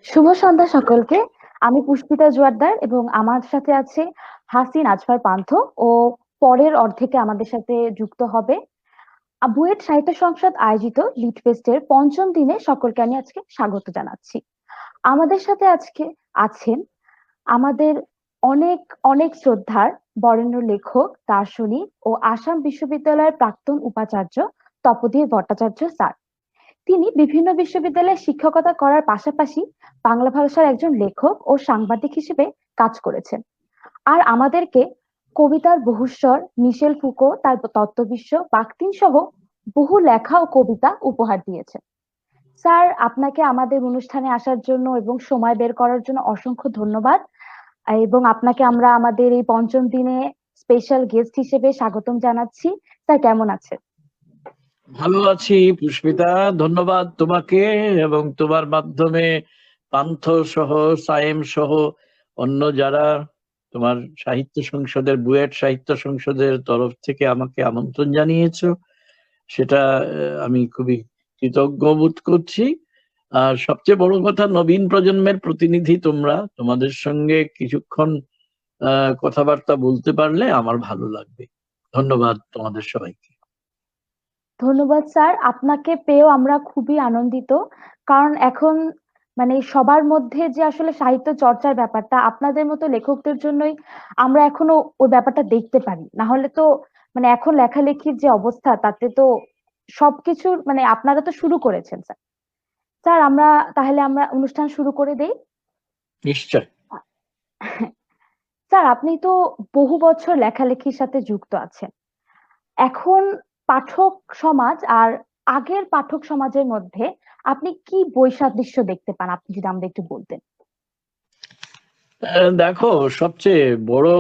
শুভ সন্ধ্যা সকলকে। আমি পুষ্পিতা জোয়ারদার এবং আমার সাথে আছে হাসিন আজফার পান্থ। ও পরের অর্ধেকে আমাদের সাথে যুক্ত হবে। বুয়েট সাহিত্য সংসদ আয়োজিত লিট ফেস্টের পঞ্চম দিনে সকলকে আমি আজকে স্বাগত জানাচ্ছি। আমাদের সাথে আজকে আছেন আমাদের অনেক অনেক শ্রদ্ধার বরেণ্য লেখক, দার্শনিক ও আসাম বিশ্ববিদ্যালয়ের প্রাক্তন উপাচার্য তপোধীর ভট্টাচার্য স্যার। তিনি বিভিন্ন বিশ্ববিদ্যালয়ে শিক্ষকতা করার পাশাপাশি বাংলা ভাষার একজন লেখক ও সাংবাদিক হিসেবে কাজ করেছেন। আর আমাদেরকে কবিতার বহুস্বর, মিশেল ফুকো তার তত্ত্ববিশ্ব, বাকতিন সহ বহু লেখা ও কবিতা উপহার দিয়েছেন। স্যার, আপনাকে আমাদের অনুষ্ঠানে আসার জন্য এবং সময় বের করার জন্য অসংখ্য ধন্যবাদ। এবং আপনাকে আমরা আমাদের এই পঞ্চম দিনে স্পেশাল গেস্ট হিসেবে স্বাগতম জানাচ্ছি। স্যার, কেমন আছেন? ভালো আছি পুষ্পিতা, ধন্যবাদ তোমাকে এবং তোমার মাধ্যমে পান্থ সহ সায়েম সহ অন্য যারা তোমার সাহিত্য সংসদের বুয়েট সাহিত্য সংসদের তরফ থেকে আমাকে আমন্ত্রণ জানিয়েছো, সেটা আমি খুবই কৃতজ্ঞ বোধ করছি। আর সবচেয়ে বড় কথা, নবীন প্রজন্মের প্রতিনিধি তোমরা, তোমাদের সঙ্গে কিছুক্ষণ কথাবার্তা বলতে পারলে আমার ভালো লাগবে। ধন্যবাদ তোমাদের সবাইকে। ধন্যবাদ স্যার, আপনাকে পেয়েও আমরা খুবই আনন্দিত। কারণ এখন মানে সবার মধ্যে যে আসলে সাহিত্য চর্চার ব্যাপারটা আপনাদের মতো লেখকদের জন্যই আমরা এখনো ওই ব্যাপারটা দেখতে পারি। না হলে তো মানে এখন লেখালেখির যে অবস্থা তাতে তো সবকিছু মানে আপনারা তো শুরু করেছেন স্যার। স্যার, আমরা অনুষ্ঠান শুরু করে দেই। নিশ্চয়। স্যার, আপনি তো বহু বছর লেখালেখির সাথে যুক্ত আছেন। এখন পাঠক সমাজ আর আগের পাঠক সমাজের মধ্যে আপনি কি বৈসাদৃশ্য দেখতে পান, আপনি যদি আমাদের একটু বলতেন। দেখো, সবচেয়ে বড়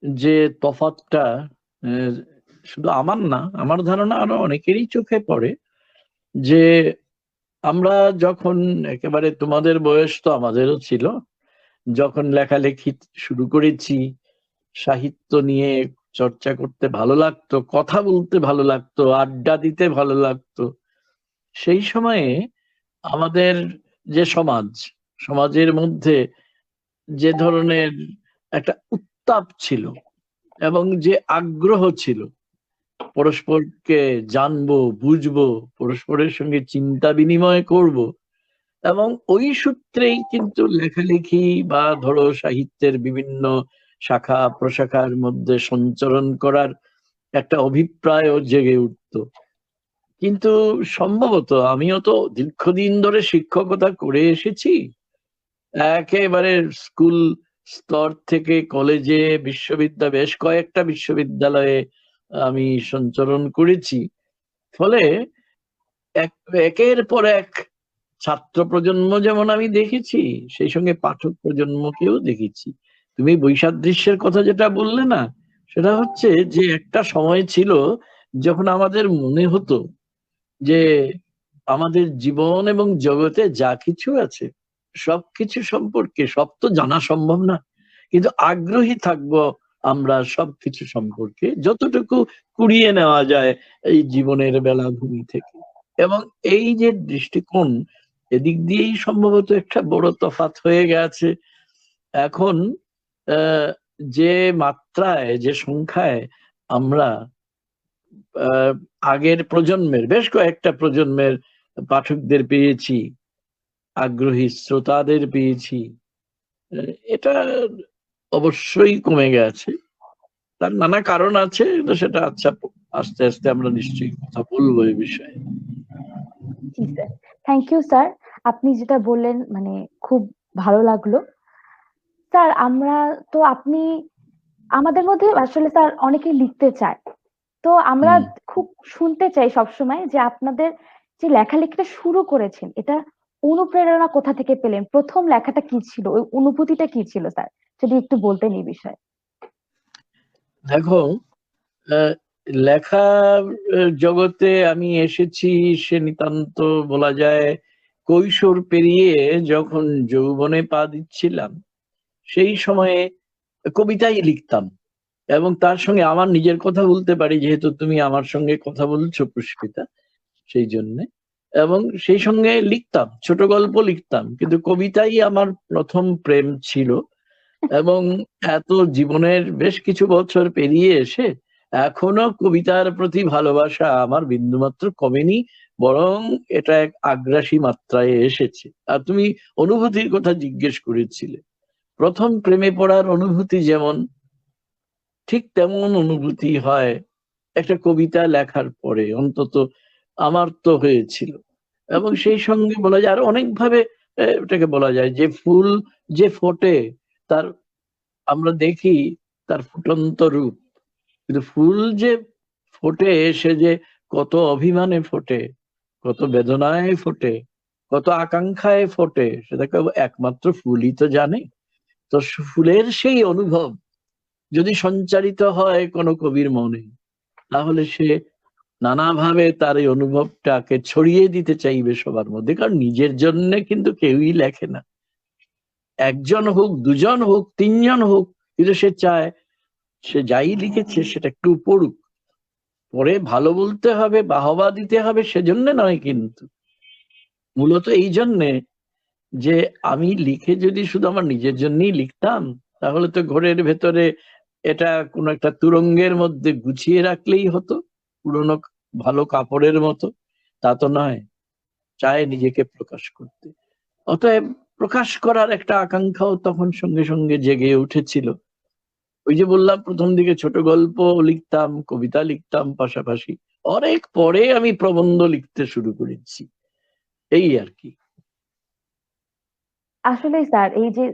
যে তফাৎটা আহ, শুধু আমার না, আমার ধারণা আরো অনেকেরই চোখে পড়ে যে আমরা যখন একেবারে, তোমাদের বয়স তো আমাদেরও ছিল, যখন লেখালেখি শুরু করেছি, সাহিত্য নিয়ে চর্চা করতে ভালো লাগতো, কথা বলতে ভালো লাগতো, আড্ডা দিতে ভালো লাগতো, সেই সময়ে আমাদের যে সমাজের মধ্যে যে ধরনের একটা উত্তাপ ছিল এবং যে আগ্রহ ছিল পরস্পরকে জানবো, বুঝবো, পরস্পরের সঙ্গে চিন্তা বিনিময় করব, এবং ওই সূত্রেই কিন্তু লেখালেখি বা ধরো সাহিত্যের বিভিন্ন শাখা প্রশাখার মধ্যে সঞ্চরণ করার একটা অভিপ্রায় জেগে উঠতো। কিন্তু সম্ভবত আমিও তো দীর্ঘদিন ধরে শিক্ষকতা করে এসেছি, একেবারে স্কুল স্তর থেকে কলেজে, বেশ কয়েকটা বিশ্ববিদ্যালয়ে আমি সঞ্চরণ করেছি। ফলে একের পর এক ছাত্র প্রজন্ম যেমন আমি দেখেছি, সেই সঙ্গে পাঠক প্রজন্মকেও দেখেছি। তুমি বৈসাদৃশ্যের কথা যেটা বললে না, সেটা হচ্ছে যে একটা সময় ছিল যখন আমাদের মনে হতো যে আমাদের জীবন এবং জগতে যা কিছু আছে সবকিছু সম্পর্কে, সব তো জানা সম্ভব না, কিন্তু আগ্রহী থাকবো আমরা সবকিছু সম্পর্কে যতটুকু কুড়িয়ে নেওয়া যায় এই জীবনের বেলাভূমি থেকে। এবং এই যে দৃষ্টিকোণ, এদিক দিয়েই সম্ভবত একটা বড় তফাৎ হয়ে গেছে এখন। আহ, যে মাত্রায়, যে সংখ্যায় আমরা আহ, আগের প্রজন্মের, বেশ কয়েকটা প্রজন্মের পাঠকদের পেয়েছি, আগ্রহী শ্রোতাদের পেয়েছি, এটা অবশ্যই কমে গেছে। তার নানা কারণ আছে, তো সেটা আচ্ছা, আস্তে আস্তে আমরা নিশ্চয়ই কথা বলবো এই বিষয়ে। জি স্যার, থ্যাংক ইউ স্যার। আপনি যেটা বললেন মানে খুব ভালো লাগলো। স্যার, আপনি আমাদের মধ্যে আসলে স্যার অনেকে লিখতে চায়। তো আমরা হুম। খুব শুনতে চাই সবসময় যে আপনাদের যে লেখালেখিটা শুরু করেছেন, এটা অনুপ্রেরণা কোথা থেকে পেলেন, প্রথম লেখাটা কি ছিল, ওই অনুভূতিটা কি ছিল স্যার, যদি একটু বলতেন এই বিষয়ে। দেখো, আহ, লেখা জগতে আমি এসেছি সে নিতান্ত বলা যায় কৈশোর পেরিয়ে যখন যৌবনে পা দিচ্ছিলাম, সেই সময়ে কবিতাই লিখতাম। এবং তার সঙ্গে আমার নিজের কথা বলতে পারি, যেহেতু তুমি আমার সঙ্গে কথা বলছো পুষ্পিতা, সেই জন্যে এবং সেই সঙ্গে লিখতাম, ছোট গল্প লিখতাম, কিন্তু কবিতাই আমার প্রথম প্রেম ছিল। এবং এত জীবনের বেশ কিছু বছর পেরিয়ে এসে এখনো কবিতার প্রতি ভালোবাসা আমার বিন্দুমাত্র কমেনি, বরং এটা এক আগ্রাসী মাত্রায় এসেছে। আর তুমি অনুভূতির কথা জিজ্ঞেস করেছিলে, প্রথম প্রেমে পড়ার অনুভূতি যেমন, ঠিক তেমন অনুভূতি হয় একটা কবিতা লেখার পরে, অন্তত আমার তো হয়েছিল। এবং সেই সঙ্গে বলা যায় আরো অনেকভাবে এটাকে বলা যায় যে ফুল যে ফোটে তার, আমরা দেখি তার ফুটন্ত রূপ, কিন্তু ফুল যে ফোটে সে যে কত অভিমানে ফোটে, কত বেদনায় ফোটে, কত আকাঙ্ক্ষায় ফোটে, সেটাকে একমাত্র ফুলই তো জানে। তো ফুলের সেই অনুভব যদি সঞ্চারিত হয় কোনো কবির মনে, তাহলে সে নানাভাবে তার এই অনুভবটাকে ছড়িয়ে দিতে চাইবে সবার মধ্যে, কারণ নিজের জন্য কিন্তু কেউই লেখে না। একজন হোক, দুজন হোক, তিনজন হোক, কিন্তু সে চায় সে যাই লিখেছে সেটা একটু পড়ুক, পরে ভালো বলতে হবে, বাহবা দিতে হবে, সেজন্য নয়, কিন্তু মূলত এই জন্যে যে আমি লিখে যদি শুধু আমার নিজের জন্যই লিখতাম, তাহলে তো ঘরের ভেতরে এটা কোনো একটা তুরঙ্গের মধ্যে গুছিয়ে রাখলেই হতো, পুরনো ভালো কাপড়ের মতো। তা তো নয়, চায় নিজেকে প্রকাশ করতে। অতএব প্রকাশ করার একটা আকাঙ্ক্ষাও তখন সঙ্গে সঙ্গে জেগে উঠেছিল। ওই যে বললাম প্রথম দিকে ছোট গল্প লিখতাম, কবিতা লিখতাম পাশাপাশি, অনেক পরে আমি প্রবন্ধ লিখতে শুরু করেছি, এই আর কি। আসলে স্যার, এই যে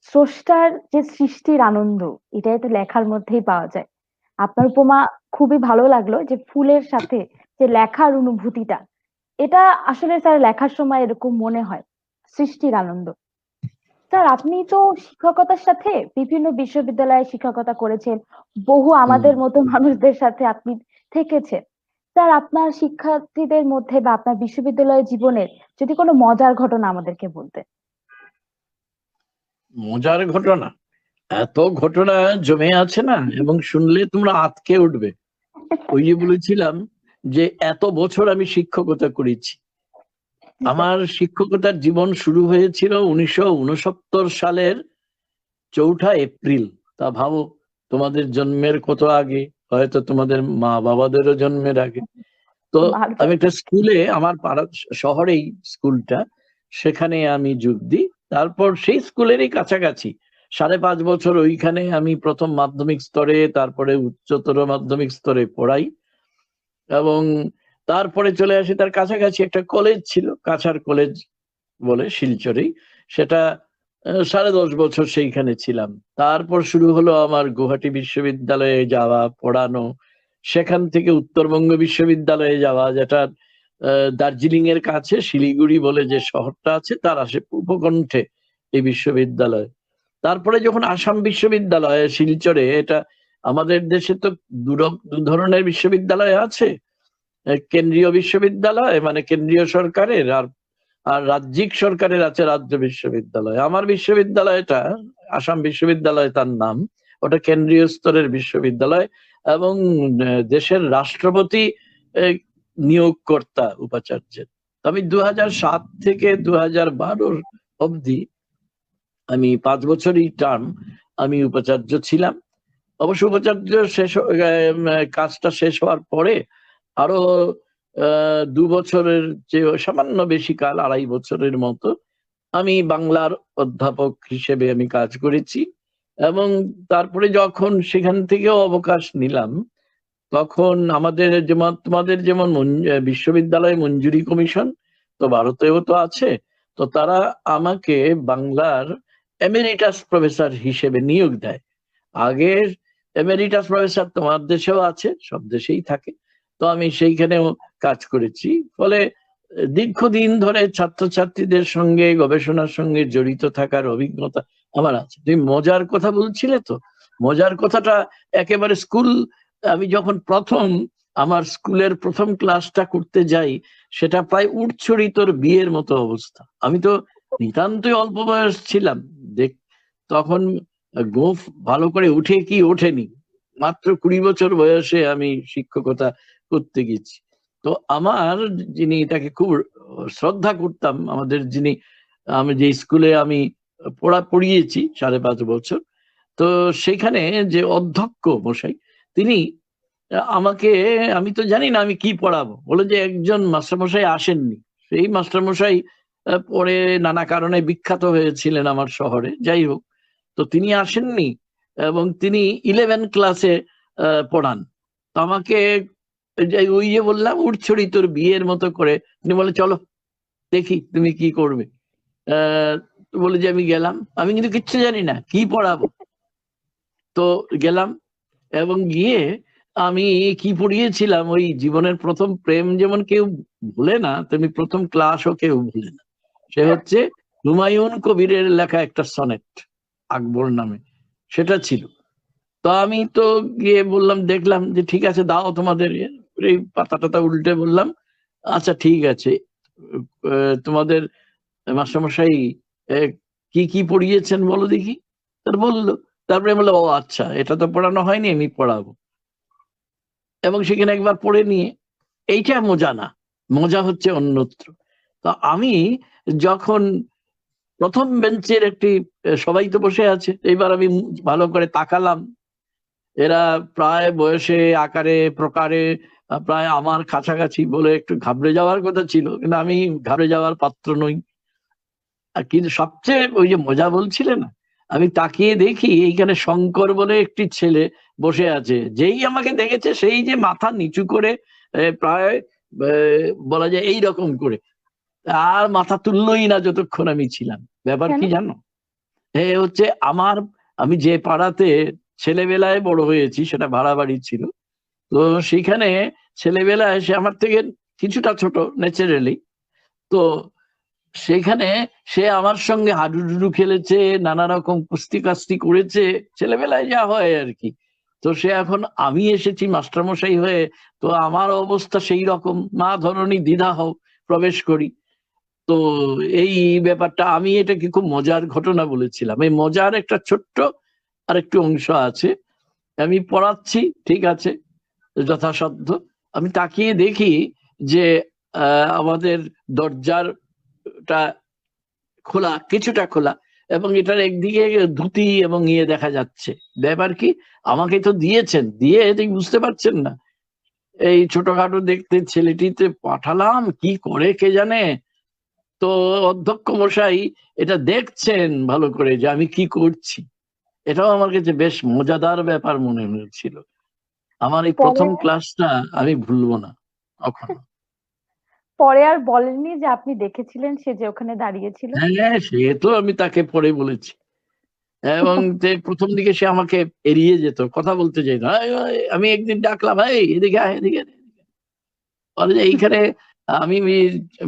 স্রষ্টার যে সৃষ্টির আনন্দ, এটাই তো লেখার মধ্যেই পাওয়া যায়। আপনার উপমা খুবই ভালো লাগলো, যে ফুলের সাথে যে লেখার অনুভূতিটা, এটা আসলে স্যার লেখার সময় এরকম মনে হয়, সৃষ্টির আনন্দ। স্যার, আপনি তো শিক্ষকতার সাথে বিভিন্ন বিশ্ববিদ্যালয়ে শিক্ষকতা করেছেন, বহু হুম। আমাদের মতো মানুষদের সাথে আপনি থেকেছেন। স্যার, আপনার শিক্ষার্থীদের মধ্যে বা আপনার বিশ্ববিদ্যালয় জীবনের যদি কোনো মজার ঘটনা আমাদেরকে বলতেন। মজার ঘটনা, এত ঘটনা জমে আছে না, এবং শুনলে তোমরা আঁতকে উঠবে। ওই যে বলেছিলাম যে এত বছর আমি শিক্ষকতা করেছি। জি স্যার। আমার শিক্ষকতার জীবন শুরু হয়েছিল 1969 সালের 4 এপ্রিল। তা ভাবো, তোমাদের জন্মের কত আগে, হয়তো তোমাদের মা বাবাদেরও জন্মের আগে। তো ভারত। আমি একটা স্কুলে, আমার পাড়া শহরেই স্কুলটা, সেখানে আমি যোগ দিই। তারপর সেই স্কুলেরই কাছাকাছি 5.5 বছর ওইখানে আমি প্রথম মাধ্যমিক স্তরে, তারপরে উচ্চতর মাধ্যমিক স্তরে পড়াই। এবং তারপরে চলে আসি, তার কাছাকাছি একটা কলেজ ছিল, কাছাড় কলেজ বলে শিলচরেই, সেটা 10.5 বছর সেইখানে ছিলাম। তারপর শুরু হলো আমার গুয়াহাটি বিশ্ববিদ্যালয়ে যাওয়া, পড়ানো, সেখান থেকে উত্তরবঙ্গ বিশ্ববিদ্যালয়ে যাওয়া, যেটা দার্জিলিং এর কাছে শিলিগুড়ি বলে যে শহরটা আছে তার উপকণ্ঠে এই বিশ্ববিদ্যালয়। তারপরে যখন আসাম বিশ্ববিদ্যালয় শিলচরে, এটা আমাদের দেশে তো দু ধরনের বিশ্ববিদ্যালয় আছে, কেন্দ্রীয় বিশ্ববিদ্যালয় মানে কেন্দ্রীয় সরকারের, আর আর রাজ্যিক সরকারের আছে রাজ্য বিশ্ববিদ্যালয়। আমার বিশ্ববিদ্যালয়টা আসাম বিশ্ববিদ্যালয় তার নাম, ওটা কেন্দ্রীয় স্তরের বিশ্ববিদ্যালয়। এবং দেশের রাষ্ট্রপতি আহ, নিয়োগকর্তা উপাচার্যের। আমি 2007 থেকে 2012 অবধি, আমি 5 বছরই টার্ম আমি উপাচার্য ছিলাম। অবশ্য উপাচার্য কাজটা শেষ হওয়ার পরে আরো 2 বছরের যে সামান্য বেশি কাল, 2.5 বছরের মতো, আমি বাংলার অধ্যাপক হিসেবে আমি কাজ করেছি। এবং তারপরে যখন সেখান থেকেও অবকাশ নিলাম, তখন আমাদের যেমন তোমাদের যেমন বিশ্ববিদ্যালয় মঞ্জুরি কমিশন তো ভারতেও তো আছে, তো তারা আমাকে বাংলার এমেরিটাস প্রফেসর হিসেবে নিয়োগ দেয়। আগের এমেরিটাস প্রফেসর তোমার দেশেও আছে, সব দেশেই থাকে, তো আমি সেইখানেও কাজ করেছি। ফলে দীর্ঘদিন ধরে ছাত্রছাত্রীদের সঙ্গে গবেষণার সঙ্গে জড়িত থাকার অভিজ্ঞতা আমার আছে। তুমি মজার কথা বলছিলে, তো মজার কথাটা একেবারে স্কুল, আমি যখন আমার স্কুলের প্রথম ক্লাসটা করতে যাই, সেটা প্রায় উঠছড়ি তোর বিয়ের মতো অবস্থা। আমি তো নিতান্তই অল্প বয়স ছিলাম, দেখ তখন গোঁফ ভালো করে উঠে কি ওঠেনি, মাত্র 20 বছর বয়সে আমি শিক্ষকতা করতে গেছি। তো আমার, যিনি তাকে খুব শ্রদ্ধা করতাম আমাদের যিনি, আমি যে স্কুলে আমি পড়িয়েছি 5.5 বছর, তো সেখানে যে অধ্যক্ষ মশাই তিনি আমাকে, আমি তো জানি না আমি কি পড়াবো, বলে যে একজন মাস্টারমশাই আসেননি। সেই মাস্টারমশাই পরে নানা কারণে বিখ্যাত হয়েছিলেন আমার শহরে, যাই হোক, তো তিনি আসেননি এবং তিনি 11 ক্লাসে পড়ান। তো আমাকে ওই যে বললাম উড়ছড়ি তোর বিয়ের মতো করে, তিনি বলে চলো দেখি তুমি কি করবে। বলে যে আমি গেলাম, আমি কিন্তু কিচ্ছু জানি না কি পড়াবো। তো গেলাম এবং গিয়ে আমি কি পড়িয়েছিলাম, ওই জীবনের প্রথম প্রেম যেমন কেউ ভুলে না, তেমনি প্রথম ক্লাসও কেউ ভুলে না। সে হচ্ছে হুমায়ুন কবিরের লেখা একটা সনেট আকবর নামে, সেটা ছিল। তো আমি তো গিয়ে বললাম, দেখলাম যে ঠিক আছে দাও তোমাদের, এই পাতা টাতা উল্টে বললাম আচ্ছা ঠিক আছে, তোমাদের মাস্টারমশাই কি কি পড়িয়েছেন বলো দেখি। তার বললো, তারপরে বললো ও আচ্ছা এটা তো পড়ানো হয়নি, আমি পড়াবো। এবং সেখানে একবার পড়ে নিয়ে, এইটা মজা না, মজা হচ্ছে অন্যত্র। তো আমি যখন প্রথম বেঞ্চের একটি, সবাই তো বসে আছে, এইবার আমি ভালো করে তাকালাম, এরা প্রায় বয়সে আকারে প্রকারে প্রায় আমার কাছাকাছি, বলে একটু ঘাবড়ে যাওয়ার কথা ছিল, কিন্তু আমি ঘাবড়ে যাওয়ার পাত্র নই। আর কিন্তু সবচেয়ে ওই যে মজা বলছিলে না, আমি তাকিয়ে দেখি এইখানে শঙ্কর বলে একটি ছেলে বসে আছে, যেই আমাকে দেখেছে সেই যে মাথা নিচু করে প্রায় বলা যায় এই রকম করে, আর মাথা তুললই না যতক্ষণ আমি ছিলাম। ব্যাপার কেন? কি জানো, হচ্ছে আমি যে পাড়াতে ছেলেবেলায় বড় হয়েছি সেটা ভাড়া বাড়ি ছিল। তো সেখানে ছেলেবেলায় সে আমার থেকে কিছুটা ছোট ন্যাচারালি। তো সেখানে সে আমার সঙ্গে হাডুডুডু খেলেছে, নানা রকম কুস্তি কাস্তি করেছে, ছেলেবেলায় যা হয় আর কি। তো সে এখন, আমি এসেছি মাস্টারমশাই হয়ে, তো আমার অবস্থা সেই রকম, মা ধরনী দ্বিধা হও, প্রবেশ করি। তো এই ব্যাপারটা, আমি এটাকে খুব মজার ঘটনা বলেছিলাম। এই মজার একটা ছোট্ট আর একটু অংশ আছে। আমি পড়াচ্ছি, ঠিক আছে, যথাসাধ্য। আমি তাকিয়ে দেখি যে আমাদের দরজারটা খোলা, কিছুটা খোলা, এবং এটার একদিকে ধুতি এবং ইয়ে দেখা যাচ্ছে। ব্যাপার কি, আমাকে তো দিয়েছেন, দিয়ে ঠিক বুঝতে পারছেন না, এই ছোটখাটো দেখতে ছেলেটিতে পাঠালাম, কি করে কে জানে। তো অধ্যক্ষ মশাই এটা দেখছেন ভালো করে যে আমি কি করছি। এটাও আমার কাছে বেশ মজাদার ব্যাপার মনে হয়েছিল। আমার এই পরে প্রথম ক্লাসটা আমি ভুলবো না কখনো। পরে আর বলেননি যে আপনি দেখেছিলেন সে যে ওখানে দাঁড়িয়েছিল? হ্যাঁ, সে তো আমি তাকে পরে বলেছি। এবং প্রথম দিকে সে আমাকে এড়িয়ে যেত, কথা বলতে চাইতো না। আমি একদিন ডাকলাম, এই এদিকে আয়, এদিকে আয়। বলে যে এইখানে আমি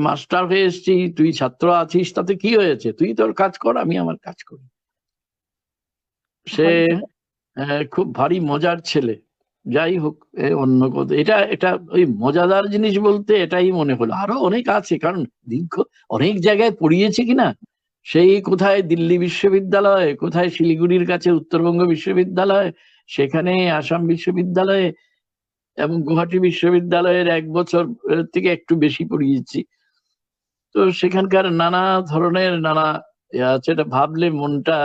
মাস্টার হয়ে এসেছি, তুই ছাত্র আছিস, তাতে কি হয়েছে, তুই তোর কাজ কর, আমি আমার কাজ করি। সে ভালো তো। খুব ভারী মজার ছেলে। যাই হোক, অন্য কথা, এটা এটা ওই মজাদার জিনিস বলতে এটাই মনে হলো। আরো অনেক আছে, কারণ দীর্ঘ অনেক জায়গায় পড়িয়েছি কিনা, সেই কোথায় দিল্লি বিশ্ববিদ্যালয়, কোথায় শিলিগুড়ির কাছে উত্তরবঙ্গ বিশ্ববিদ্যালয়, সেখানে আসাম বিশ্ববিদ্যালয়ে এবং গুয়াহাটি বিশ্ববিদ্যালয়ের 1 বছর থেকে একটু বেশি পড়িয়েছি। তো সেখানকার নানা ধরনের নানা আছে, এটা ভাবলে মনটা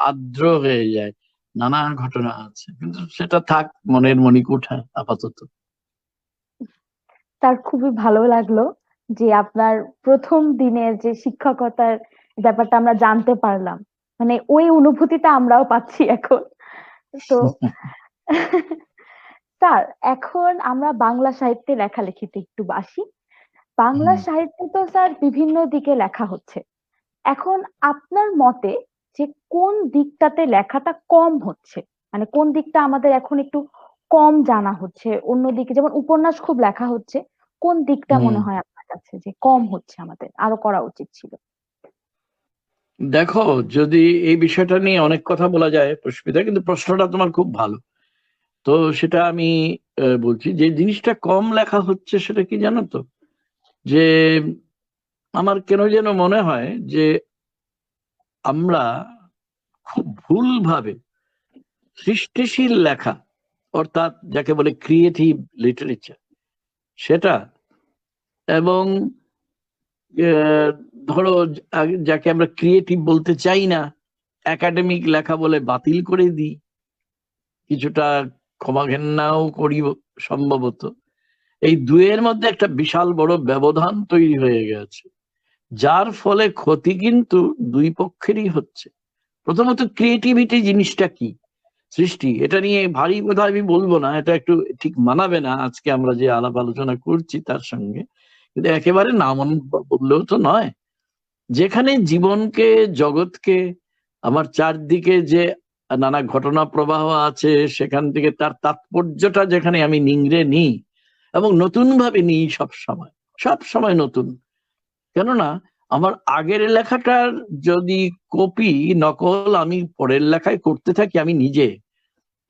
আর্দ্র হয়ে যায়। নানা ঘটনা আছে, কিন্তু সেটা থাক মনের মণিকোঠা আপাতত। তার খুবই ভালো লাগলো যে আপনার প্রথম দিনের যে শিক্ষকতার ব্যাপারটা আমরা জানতে পারলাম। মানে ওই অনুভূতিটা আমরাও পাচ্ছি এখন। তো স্যার, এখন আমরা বাংলা সাহিত্যে লেখালেখিতে একটু আসি। বাংলা হুম। সাহিত্যে তো স্যার বিভিন্ন দিকে লেখা হচ্ছে। এখন আপনার মতে যে কোন দিকটাতে লেখাটা কম হচ্ছে, মানে কোন দিকটা আমাদের এখন একটু কম জানা হচ্ছে, অন্যদিকে যেমন উপন্যাস খুব লেখা হচ্ছে, কোন দিকটা হুম। মনে হয় আপনার কাছে যে কম হচ্ছে, আমাদের আরো করা উচিত ছিল? দেখো, যদি এই বিষয়টা নিয়ে অনেক কথা বলা যায় পুষ্পিতা, কিন্তু প্রশ্নটা তোমার খুব ভালো। তো সেটা আমি বলছি, যে জিনিসটা কম লেখা হচ্ছে সেটা কি জানো তো, যে আমার কেন যেন মনে হয় যে আমরা খুব ভুলভাবে সৃষ্টিশীল লেখা, অর্থাৎ যাকে বলে ক্রিয়েটিভ লিটারেচার, সেটা এবং ধরো যাকে আমরা ক্রিয়েটিভ বলতে চাই না, একাডেমিক লেখা বলে বাতিল করে দিই, কিছুটা ক্ষমা ঘেন্নাও করি সম্ভবত। এই দুয়ের মধ্যে একটা বিশাল বড় ব্যবধান তৈরি হয়ে গেছে, যার ফলে ক্ষতি কিন্তু দুই পক্ষেরই হচ্ছে। প্রথমত ক্রিয়েটিভিটি জিনিসটা কি, সৃষ্টি, এটা নিয়ে ভারী কথা আমি বলবো না, এটা একটু ঠিক মানাবে না আজকে আমরা যে আলাপ আলোচনা করছি তার সঙ্গে, কিন্তু একেবারে না বললেও তো নয়। যেখানে জীবনকে, জগৎকে, আমার চারদিকে যে নানা ঘটনা প্রবাহ আছে সেখান থেকে তার তাৎপর্যটা যেখানে আমি নিংড়ে নিই এবং নতুন ভাবে নিই, সব সময় নতুন। কেননা আমার আগের লেখাটার যদি কপি, নকল আমি পরের লেখায় করতে থাকি আমি নিজে,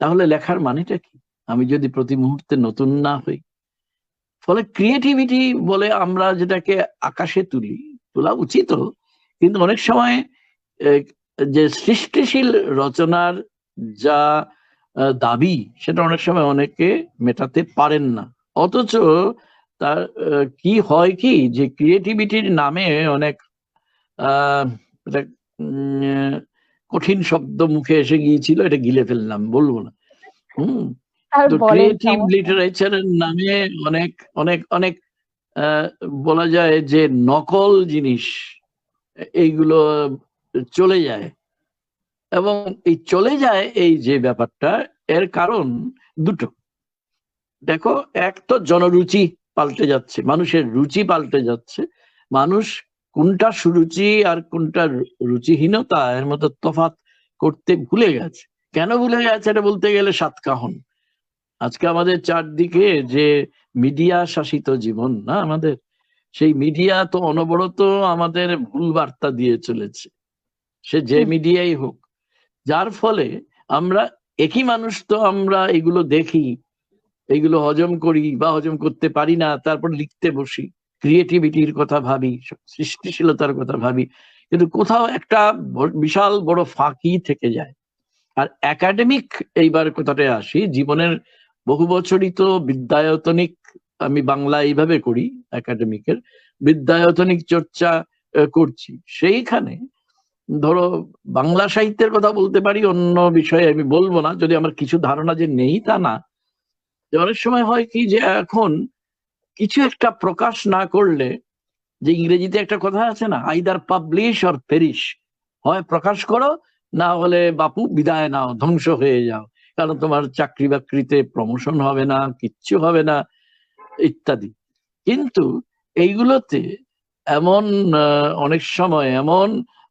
তাহলে লেখার মানেটা কি আমি যদি প্রতি মুহূর্তে নতুন না হই? ফলে ক্রিয়েটিভিটি বলে আমরা যেটাকে আকাশে তোলা উচিত, কিন্তু অনেক সময় যে সৃষ্টিশীল রচনার যা দাবি সেটা অনেক সময় অনেকে মেটাতে পারেন না। অথচ তার কি হয় কি, যে ক্রিয়েটিভিটির নামে অনেক আহ কঠিন শব্দ মুখে এসে গিয়েছিল, এটা গিলে ফেললাম, বলবো না। আর তো বলেন, ক্রিয়েটিভ সমস্যা নেই। লিটারেচারের নামে অনেক অনেক অনেক বলা যায় যে নকল জিনিস এইগুলো চলে যায়। এবং এই চলে যায় এই যে ব্যাপারটা, এর কারণ দুটো। দেখো, এক তো জনরুচি পাল্টে যাচ্ছে, মানুষের রুচি পাল্টে যাচ্ছে। মানুষ কোনটা সুরুচি আর কোনটা রুচিহীনতা এর মধ্যে তফাৎ করতে ভুলে গেছে। কেন ভুলে গেছে এটা বলতে গেলে সাতকাহন। আজকে আমাদের চারদিকে যে মিডিয়া শাসিত জীবন না আমাদের, সেই মিডিয়া তো অনবরত আমাদের ভুল বার্তা দিয়ে চলেছে, সে যে মিডিয়াই হোক। যার ফলে আমরা একই মানুষ তো আমরা এগুলো দেখি, এগুলো হজম করি বা হজম করতে পারি না, তারপর লিখতে বসি, ক্রিয়েটিভিটির কথা ভাবি, সৃষ্টিশীলতার কথা ভাবি, কিন্তু কোথাও একটা বিশাল বড় ফাঁকি থেকে যায়। আর একাডেমিক, এইবার কথাটায় আসি, জীবনের বহু বছরই তো বিদ্যায়তনিক, আমি বাংলা এইভাবে করি, একাডেমিকের বিদ্যায়তনিক চর্চা করছি। সেইখানে ধরো বাংলা সাহিত্যের কথা বলতে পারি, অন্য বিষয়ে আমি বলবো না, যদি আমার কিছু ধারণা যে নেই তা না। অনেক সময় হয় কি, যে এখন কিছু একটা প্রকাশ না করলে, যে ইংরেজিতে একটা কথা আছে না, আইদার পাবলিশ অর পেরিশ, হয় প্রকাশ করো, না হলে বাপু বিদায় নাও, ধ্বংস হয়ে যাও, কারণ তোমার চাকরি বাকরিতে প্রমোশন হবে না, কিচ্ছু হবে না, ইত্যাদি। কিন্তু এইগুলোতে এমন অনেক সময় এমন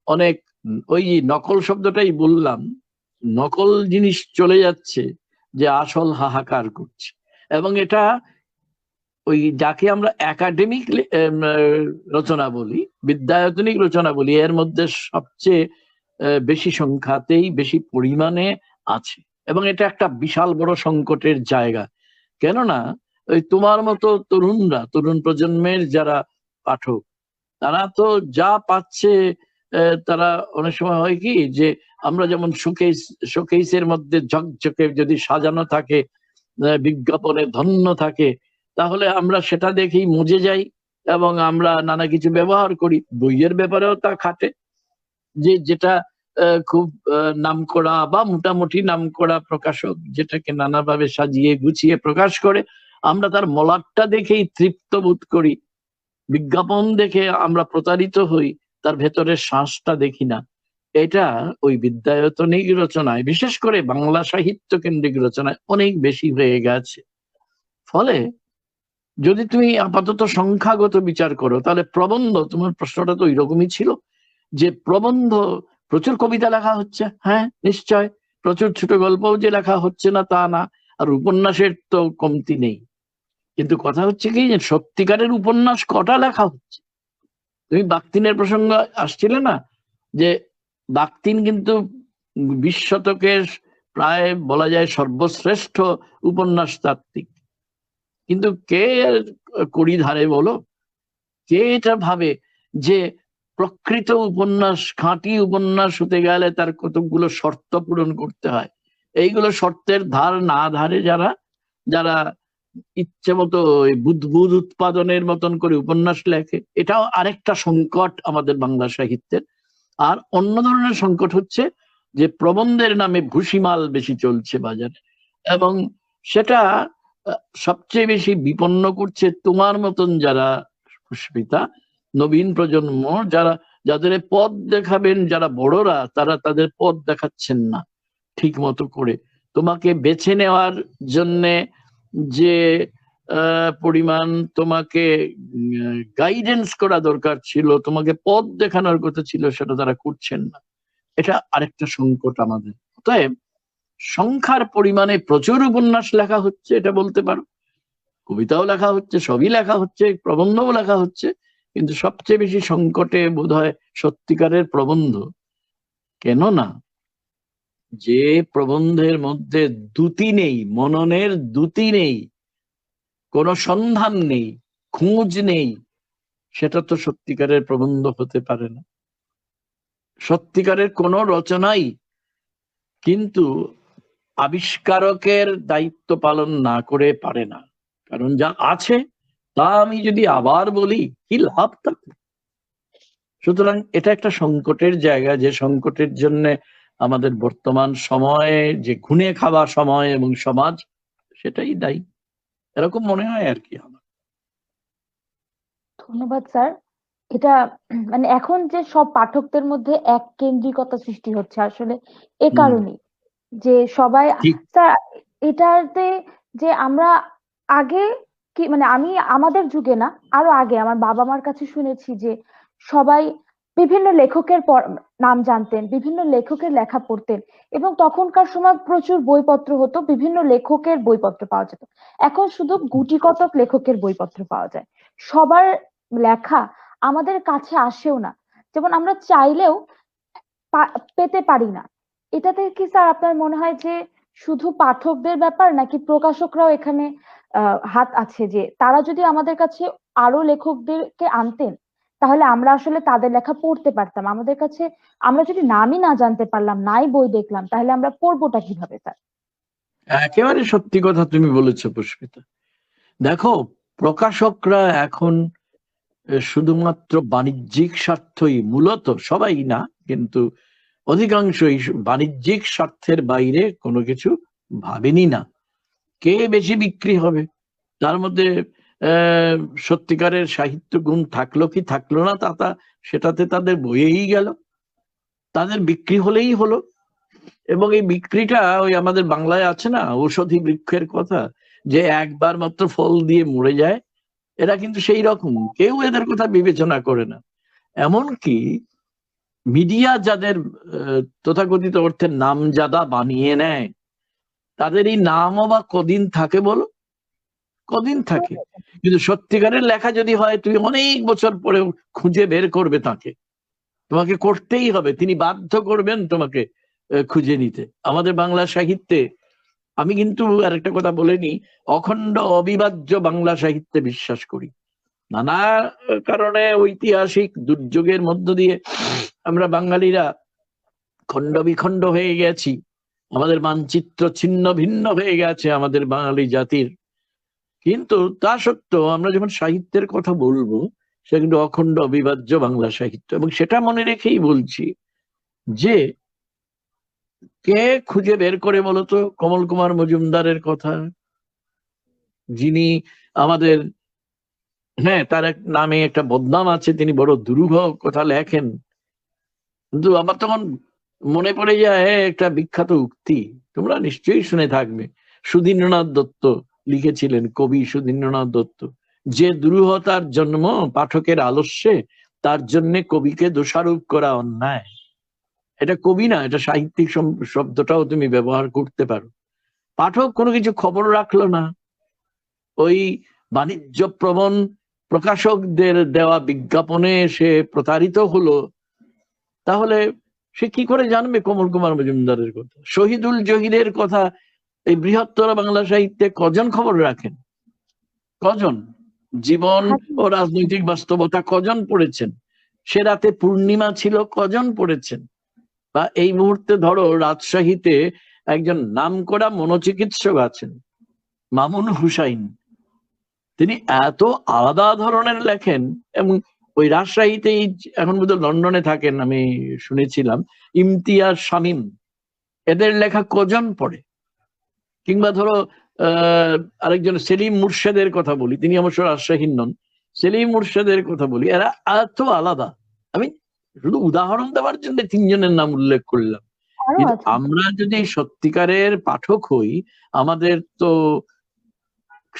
অনেক ওই নকল শব্দটাই বললাম, নকল জিনিস চলে যাচ্ছে যে আসল হাহাকার করছে। এবং এটা ওই যাকে আমরা একাডেমিক রচনা বলি, বিদ্যায়তনিক রচনা বলি, এর মধ্যে সবচেয়ে বেশি সংখ্যাতেই বেশি পরিমাণে আছে। এবং এটা একটা বিশাল বড় সংকটের জায়গা। কেননা ওই তোমার মতো তরুণরা, তরুণ প্রজন্মের যারা পাঠক, তারা তো যা পাচ্ছে, তারা অনেক সময় হয় কি, যে আমরা যেমন শোকেসের মধ্যে ঝকঝকে যদি সাজানো থাকে, বিজ্ঞাপনে ধন্য থাকে, তাহলে আমরা সেটা দেখেই মজে যাই এবং আমরা নানা কিছু ব্যবহার করি। বইয়ের ব্যাপারেও তা খাটে, যে যেটা খুব নামকরা বা মোটামুটি নামকরা প্রকাশক যেটাকে নানাভাবে সাজিয়ে গুছিয়ে প্রকাশ করে, আমরা তার মলাটটা দেখেই তৃপ্ত বোধ করি, বিজ্ঞাপন দেখে আমরা প্রতারিত হই, তার ভেতরের শ্বাসটা দেখি না। এটা ওই বিদ্যায়তনিক রচনায়, বিশেষ করে বাংলা সাহিত্য কেন্দ্রিক রচনায় অনেক বেশি হয়ে গেছে। ফলে যদি তুমি আপাতত সংখ্যাগত বিচার করো, তাহলে প্রবন্ধ, তোমার প্রশ্নটা তো ওইরকমই ছিল, যে প্রবন্ধ, প্রচুর কবিতা লেখা হচ্ছে, হ্যাঁ নিশ্চয়, প্রচুর ছোট গল্পও যে লেখা হচ্ছে না তা না, আর উপন্যাসের তো কমতি নেই। কিন্তু কথা হচ্ছে কি, যে সত্যিকারের উপন্যাস কটা লেখা হচ্ছে? তুমি বাকতিনের প্রসঙ্গ আসছিলে না, যে বাকতিন কিন্তু 20 শতকের প্রায় বলা যায় সর্বশ্রেষ্ঠ উপন্যাস তাত্ত্বিক। কিন্তু কে কড়ি ধারে বলো? কে এটা ভাবে যে প্রকৃত উপন্যাস, খাঁটি উপন্যাস হতে গেলে তার কতগুলো শর্ত পূরণ করতে হয়? এইগুলো শর্তের ধার না ধারে যারা যারা ইচ্ছে মতো বুদ্বুদ উৎপাদনের মতন করে উপন্যাস লেখে, এটাও আরেকটা সংকট আমাদের বাংলা সাহিত্যের। আর অন্য ধরনের সংকট হচ্ছে যে প্রবন্ধের নামে ভুসিমাল বেশি চলছে বাজারে, এবং সেটা সবচেয়ে বেশি বিপন্ন করছে তোমার মতন যারা পুষ্পিতা, নবীন প্রজন্ম, যাদের পথ দেখাবেন যারা বড়রা, তারা তাদের পথ দেখাচ্ছেন না ঠিক মতো করে। তোমাকে বেছে নেওয়ার জন্যে যে পরিমাণ তোমাকে গাইডেন্স করা দরকার ছিল, তোমাকে পথ দেখানোর কথা ছিল, সেটা তারা করছেন না। এটা আরেকটা সংকট আমাদের। অতএব সংখ্যার পরিমাণে প্রচুর উপন্যাস লেখা হচ্ছে, এটা বলতে পারো, কবিতাও লেখা হচ্ছে, সবই লেখা হচ্ছে, প্রবন্ধও লেখা হচ্ছে, কিন্তু সবচেয়ে বেশি সংকটে বোধহয় সত্যিকারের প্রবন্ধ। কেননা যে প্রবন্ধের মধ্যে দ্যুতি নেই, মননের দ্যুতি নেই, কোনো সন্ধান নেই, খোঁজ নেই, সেটা তো সত্যিকারের প্রবন্ধ হতে পারে না। সত্যিকারের কোনো রচনাই কিন্তু আবিষ্কারকের দায়িত্ব পালন না করে পারে না, কারণ যা আছে তা আমি যদি আবার বলি কি লাভ থাকে। সুতরাং এটা একটা সংকটের জায়গা, যে সংকটের জন্য আমাদের বর্তমান সময়ে যে ঘুণে খাওয়া সময় এবং সমাজ, সেটাই দায়ী, এরকম মনে হয় আর কি আমার। ধন্যবাদ স্যার। এটা মানে এখন যে সব পাঠকদের মধ্যে এক কেন্দ্রিকতা সৃষ্টি হচ্ছে আসলে এ কারণেই, যে সবাই ঠিক। স্যার এটাতে যে আমরা আগে কি মানে আমি আমাদের যুগে না, আরো আগে আমার বাবা মার কাছে শুনেছি যে সবাই বিভিন্ন লেখকের নাম জানতেন, বিভিন্ন লেখকের লেখা পড়তেন, এবং তখনকার সময় প্রচুর বইপত্র হতো, বিভিন্ন লেখকের বইপত্র পাওয়া যেত। এখন শুধু গুটি কতক লেখকের বইপত্র পাওয়া যায়, সবার লেখা আমাদের কাছে আসেও না, যেমন আমরা চাইলেও পেতে পারি না। এটাতে কি স্যার আপনার মনে হয় যে শুধু পাঠকদের ব্যাপার, নাকি প্রকাশকরাও এখানে হাত আছে, যে তারা যদি আমাদের কাছে আরো লেখকদেরকে আনতেন তাহলে আমরা আসলে তাদের লেখা পড়তে পারতাম? আমাদের কাছে আমরা যদি নামই না জানতে পারলাম, নাই বই দেখলাম, তাহলে আমরা পড়বোটা কিভাবে স্যার? একেবারে সত্যি কথা তুমি বলেছো পুষ্পিতা। দেখো, প্রকাশকরা এখন শুধুমাত্র বাণিজ্যিক স্বার্থই, মূলত সবাই না কিন্তু অধিকাংশই বাণিজ্যিক স্বার্থের বাইরে কোনো কিছু ভাবেনি না। কে বেশি বিক্রি হবে, তার মধ্যে সত্যিকারের সাহিত্য গুণ থাকলো কি থাকলো না, সেটাতে তাদের বইয়েই গেল, তাদের বিক্রি হলেই হলো। এবং এই বিক্রিটা ওই আমাদের বাংলায় আছে না ঔষধি বৃক্ষের কথা, যে একবার মাত্র ফল দিয়ে মরে যায়, এরা কিন্তু সেই রকম, কেউ এদের কথা বিবেচনা করে না। এমনকি মিডিয়া যাদের তথাকথিত অর্থে নামজাদা বানিয়ে নেয়, তাদের এই নামও বা কদিন থাকে বলো, কদিন থাকে? কিন্তু সত্যিকারের লেখা যদি হয়, তুমি অনেক বছর পরেও খুঁজে বের করবে তাকে, তোমাকে করতেই হবে, তিনি বাধ্য করবেন তোমাকে খুঁজে নিতে। আমাদের বাংলা সাহিত্যে আমি কিন্তু আরেকটা কথা বলে নি, অখণ্ড অবিভাজ্য বাংলা সাহিত্যে বিশ্বাস করি। নানা কারণে ঐতিহাসিক দুর্যোগের মধ্য দিয়ে আমরা বাঙালিরা খণ্ড বিখণ্ড হয়ে গেছি, আমাদের মানচিত্র ছিন্ন ভিন্ন হয়ে গেছে আমাদের বাঙালি জাতির। কিন্তু তা সত্ত্বেও আমরা যখন সাহিত্যের কথা বলবো, সেটা কিন্তু অখণ্ড অবিভাজ্য বাংলা সাহিত্য। এবং সেটা মনে রেখেই বলছি যে কে খুঁজে বের করে বলতো কমল কুমার মজুমদারের কথা, যিনি আমাদের, হ্যাঁ তার এক নামে একটা বদনাম আছে, তিনি বড় দুরূহ কথা লেখেন। কিন্তু আমার তখন মনে পড়ে যায় একটা বিখ্যাত উক্তি, তোমরা নিশ্চয়ই শুনে থাকবে, সুধীন্দ্রনাথ দত্ত লিখেছিলেন, কবি সুধীন্দ্রনাথ দত্ত, যে দুরূহতার জন্ম পাঠকের আলস্যে, তার জন্য কবিকে দোষারোপ করা অন্যায়। এটা কবি না, এটা সাহিত্যিক শব্দটাও তুমি ব্যবহার করতে পারো। পাঠক কোনো কিছু খবর রাখলো না, ওই বাণিজ্য প্রবণ প্রকাশকদের দেওয়া বিজ্ঞাপনে সে প্রতারিত হলো, তাহলে সে কি করে জানবে কমল কুমার মজুমদারের কথা, শহীদুল জহিরের কথা? এই বৃহত্তর বাংলা সাহিত্যে কজন খবর রাখেন? কজন জীবন ও রাজনৈতিক বাস্তবতা কজন পড়েছেন? সে রাতে পূর্ণিমা ছিল কজন পড়েছেন? বা এই মুহূর্তে ধরো রাজশাহীতে একজন নামকরা মনোচিকিৎসক আছেন, মামুন হুসাইন, তিনি এত আলাদা ধরনের লেখেন। এবং ওই রাজশাহীতেই এখন বোধহয় লন্ডনে থাকেন আমি শুনেছিলাম, ইমতিয়াজ শামীম, এদের লেখা কজন পড়ে? কিংবা ধরো আরেকজন সেলিম মুর্শেদের কথা বলি, তিনি অবশ্য রাজশাহীর নন, সেলিম মুর্শেদের কথা বলি, এরা এত আলাদা। আমি শুধু উদাহরণ দেওয়ার জন্য তিনজনের নাম উল্লেখ করলাম। আরো কিন্তু আছে। আমরা যদি সত্যিকারের পাঠক হই, আমাদের তো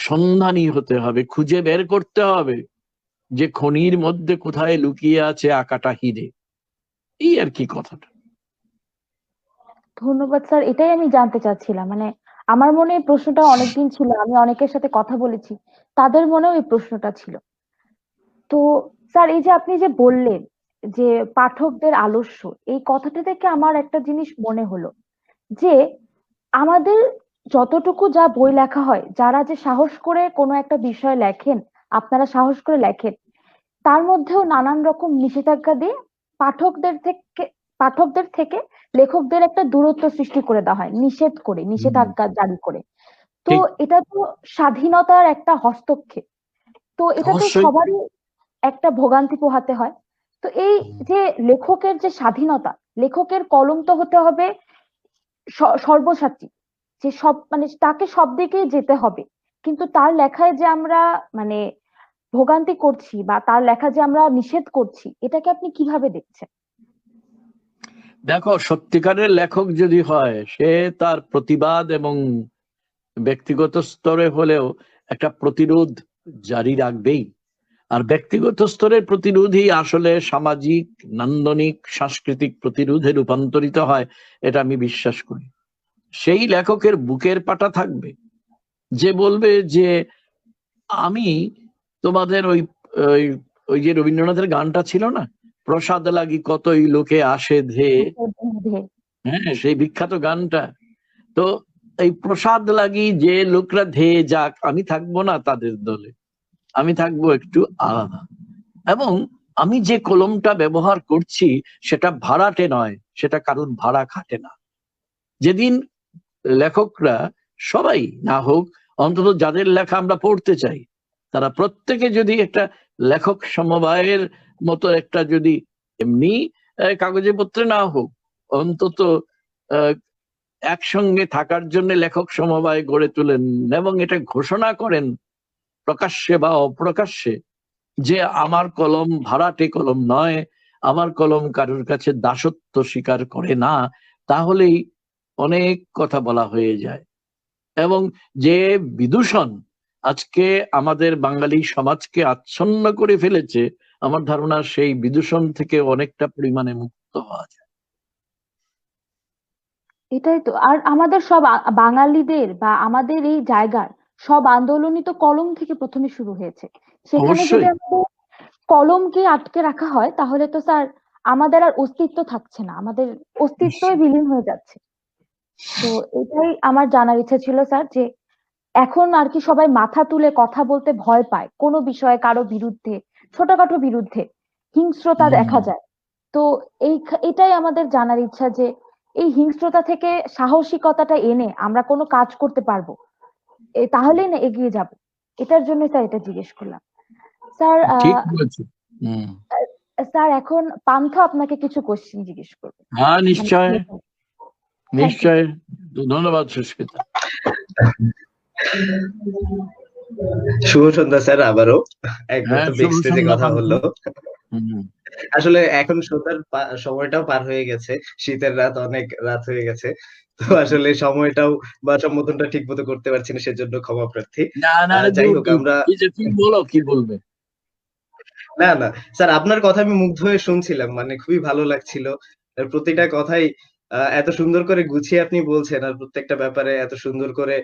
সন্ধানী হতে হবে, খুঁজে বের করতে হবে যে খনির মধ্যে কোথায় লুকিয়ে আছে আকাটা হিরে। এই আর কি কথাটা। ধন্যবাদ স্যার, এটাই আমি জানতে চাচ্ছিলাম। মানে আমার মনে এই প্রশ্নটা অনেকদিন ছিল, আমি অনেকের সাথে কথা বলেছি, তাদের মনেও এই প্রশ্নটা ছিল। তো স্যার, এই যে আপনি যে বললেন যে পাঠকদের আলস্য, এই কথাটা থেকে আমার একটা জিনিস মনে হলো যে আমাদের যতটুকু যা বই লেখা হয়, যারা যে সাহস করে কোনো একটা বিষয় লেখেন, আপনারা সাহস করে লেখেন, তার মধ্যেও নানান রকম নিষেধাজ্ঞা দিয়ে পাঠকদের থেকে পাঠকদের থেকে লেখকদের একটা দূরত্ব সৃষ্টি করে দেওয়া হয়, নিষেধ করে, নিষেধাজ্ঞা জারি করে। তো ঠিক, এটা তো স্বাধীনতার একটা হস্তক্ষেপ। তো এটা তো অবশ্যই। সবারই একটা ভোগান্তি পোহাতে হয়। তো এই যে লেখকের যে স্বাধীনতা, লেখকের কলম তো হতে হবে সর্বসাচী, যে সব মানে তাকে সব দিকেই যেতে হবে। কিন্তু তার লেখায় যে আমরা মানে ভোগান্তি করছি বা তার লেখা যে আমরা নিষেধ করছি, এটাকে আপনি কিভাবে দেখছেন? দেখো, সত্যিকারের লেখক যদি হয়, সে তার প্রতিবাদ এবং ব্যক্তিগত স্তরে হলেও একটা প্রতিরোধ জারি রাখবেই। আর ব্যক্তিগত স্তরের প্রতিরোধই আসলে সামাজিক, নান্দনিক, সাংস্কৃতিক প্রতিরোধে রূপান্তরিত হয়, এটা আমি বিশ্বাস করি। সেই লেখকের বুকের পাটা থাকবে যে বলবে যে আমি তোমাদের ওই ওই ওই যে রবীন্দ্রনাথের গানটা ছিল না, প্রসাদ লাগি কতই লোকে আসে ধেয়ে, হ্যাঁ, সেই বিখ্যাত গানটা। তো এই প্রসাদ লাগি যে লোকরা ধেয়ে যাক, আমি থাকবো না তাদের দলে, আমি থাকবো একটু আলাদা। এবং আমি যে কলমটা ব্যবহার করছি সেটা ভাড়াটে নয়, সেটা কারোর ভাড়া খাটে না। যেদিন লেখকরা, সবাই না হোক, অন্তত যাদের লেখা আমরা পড়তে চাই, তারা প্রত্যেকে যদি একটা লেখক সমবায়ের মতো একটা, যদি এমনি কাগজে পত্রে না হোক, অন্তত আহ, একসঙ্গে থাকার জন্য লেখক সমবায় গড়ে তোলেন এবং এটা ঘোষণা করেন প্রকাশ্যে বা অপ্রকাশ্যে যে আমার কলম ভাড়াটে কলম নয়, আমার কলম কারোর কাছে দাসত্ব স্বীকার করে না, তাহলেই অনেক কথা বলা হয়ে যায়। এবং যে বিদূষণ আজকে আমাদের বাঙালি সমাজকে আচ্ছন্ন করে ফেলেছে, আমার ধারণা সেই বিদূষণ থেকে অনেকটা পরিমাণে মুক্ত হওয়া যায়। এটাই তো। আর আমাদের সব বাঙালিদের বা আমাদের এই জায়গার সব আন্দোলনই তো কলম থেকে প্রথমে শুরু হয়েছে। সেখানে যদি অবশ্যই। আমাদের কলমকে আটকে রাখা হয়, তাহলে তো স্যার আমাদের আর অস্তিত্ব থাকছে না, আমাদের অস্তিত্বই নিশ্চয়ই। বিলীন হয়ে যাচ্ছে। তো এটাই আমার জানার ইচ্ছা ছিল স্যার, যে এখন আর কি সবাই মাথা তুলে কথা বলতে ভয় পায় কোনো বিষয়ে, কারো বিরুদ্ধে, ছোটখাটো বিরুদ্ধে হিংস্রতা দেখা হম। যায়। তো এটাই আমাদের জানার ইচ্ছা, যে এই হিংস্রতা থেকে সাহসিকতাটা এনে আমরা কোনো কাজ করতে পারবো, তাহলেই না এগিয়ে যাব। এটার জন্য স্যার এটা জিজ্ঞেস করলাম। স্যার ঠিক বলেছো। হম। স্যার, এখন পান্থ আপনাকে কিছু কোশ্চেন জিজ্ঞেস করবে। হ্যাঁ, মানে নিশ্চয়। Thank you. নিশ্চয়। ধন্যবাদ সুস্মিতা। শুভ সন্ধ্যা স্যার, আবারও হ্যাঁ, একমাত্র শুভ বিগ স্টেজে সন্ধ্যা কথা পান্থ। হলো। হম। আসলে এখন সন্ধ্যার সময়টাও পার হয়ে গেছে, শীতের রাত, অনেক রাত হয়ে গেছে। তো আসলে সময়টাও বা সম্বোধনটা ঠিক মতো করতে পারছি না, সেজন্য ক্ষমা প্রার্থী। না না, যাই দূর হোক, দূর, আমরা কি যে তুমি বলো, কি বলবে? না না স্যার, আপনার কথা আমি মুগ্ধ হয়ে শুনছিলাম, মানে খুবই ভালো লাগছিল। আর প্রতিটা কথাই এত সুন্দর করে গুছিয়ে আপনি বলছেন, আর প্রত্যেকটা ব্যাপারে এত সুন্দর করে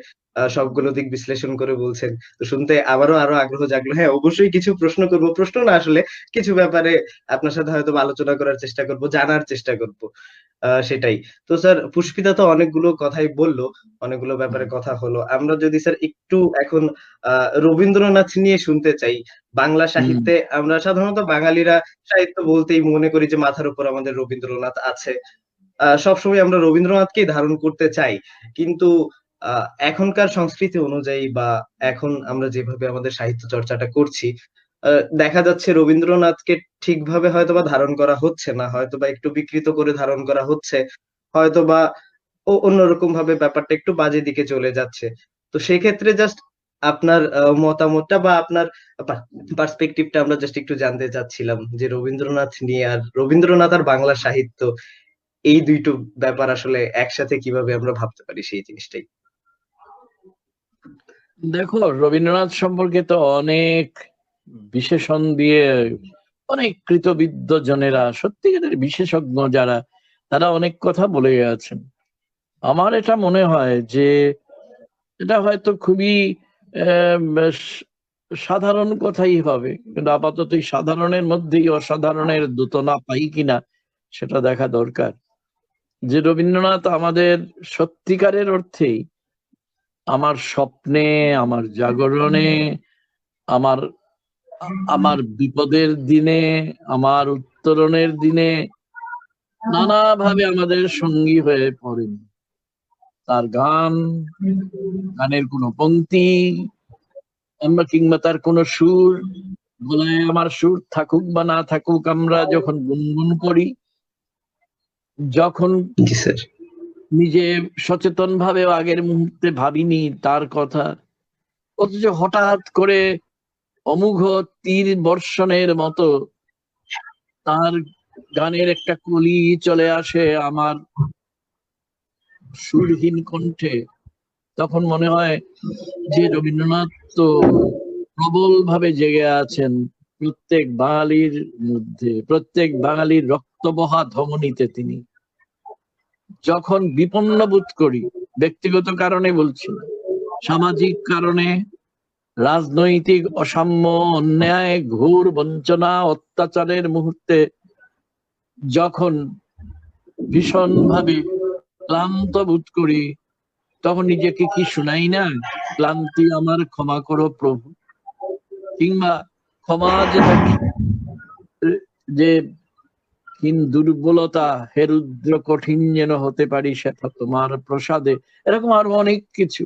সবগুলো দিক বিশ্লেষণ করে বলছেন। তো শুনতে আমারও আরো আগ্রহ জাগলো। হ্যাঁ, অবশ্যই কিছু প্রশ্ন করব, প্রশ্ন না আসলে কিছু ব্যাপারে আপনার সাথে হয়তো আলোচনা করার চেষ্টা করব, জানার চেষ্টা করব। সেটাই। তো স্যার, পুষ্পিতা তো অনেকগুলো কথাই বলল, অনেকগুলো ব্যাপারে কথা হলো। আমরা যদি স্যার একটু এখন রবীন্দ্রনাথ নিয়ে শুনতে চাই। বাংলা হম। সাহিত্যে আমরা সাধারণত বাঙালিরা সাহিত্য বলতেই মনে করি যে মাথার উপর আমাদের রবীন্দ্রনাথ আছে। সবসময় আমরা রবীন্দ্রনাথকেই ধারণ করতে চাই। কিন্তু এখনকার সংস্কৃতি অনুযায়ী বা এখন আমরা যেভাবে আমাদের সাহিত্য চর্চাটা করছি, দেখা যাচ্ছে রবীন্দ্রনাথকে ঠিকভাবে হয়তোবা ধারণ করা হচ্ছে না, হয়তোবা একটু বিকৃত করে ধারণ করা হচ্ছে, হয়তোবা অন্যরকম ভাবে ব্যাপারটা একটু বাজে দিকে চলে যাচ্ছে। তো সেক্ষেত্রে জাস্ট আপনার মতামতটা বা আপনার পার্সপেক্টিভটা আমরা জাস্ট একটু জানতে চাচ্ছিলাম যে রবীন্দ্রনাথ নিয়ে, আর রবীন্দ্রনাথ আর বাংলা সাহিত্য এই দুইটো ব্যাপার আসলে একসাথে কিভাবে আমরা ভাবতে পারি সেই জিনিসটাই। দেখো, রবীন্দ্রনাথ সম্পর্কে তো অনেক বিশেষণ দিয়ে অনেক কৃতবিদ্য জনেরা, সত্যিকারের বিশেষজ্ঞ যারা, তারা অনেক কথা বলে গেছেন। আমার এটা মনে হয় যে এটা হয়তো খুবই বেশ সাধারণ কথাই হবে, কিন্তু আপাতত এই সাধারণের মধ্যেই অসাধারণের দোতনা পাই কিনা সেটা দেখা দরকার। যে রবীন্দ্রনাথ আমাদের সত্যিকারের অর্থেই আমার স্বপ্নে, আমার জাগরণে, আমার আমার বিপদের দিনে, আমার উত্তরণের দিনে নানাভাবে আমাদের সঙ্গী হয়ে পড়েন। তার গান, গানের কোনো পংক্তি কিংবা তার কোনো সুর, গলায় আমার সুর থাকুক বা না থাকুক, আমরা যখন গুনগুন করি, যখন জি স্যার। নিজে সচেতন ভাবে আগের মুহূর্তে ভাবিনি তার কথা, অথচ হঠাৎ করে অমোঘ তীর বর্ষণের মতো তার গানের একটা কলি চলে আসে আমার সুরহীন কণ্ঠে, তখন মনে হয় যে রবীন্দ্রনাথ তো প্রবল ভাবে জেগে আছেন প্রত্যেক বাঙালির মধ্যে, প্রত্যেক বাঙালির রক্তবহা ধমনীতে। তিনি যখন বিপন্ন বোধ করি, ব্যক্তিগত কারণে বলছি না, সামাজিক কারণে, রাজনৈতিক অসাম্য, অন্যায়, ঘোর বঞ্চনা, অত্যাচারের মুহূর্তে যখন ভীষণ ভাবে ক্লান্ত বোধ করি, তখন নিজেকে কি শুনাই না, ক্লান্তি আমার ক্ষমা করো প্রভু, কিংবা ক্ষমা যেটা যে কিন দুর্বলতা হে রুদ্র কঠিন যেন হতে পারি সেটা তোমার প্রসাদে, এরকম আরো অনেক কিছু,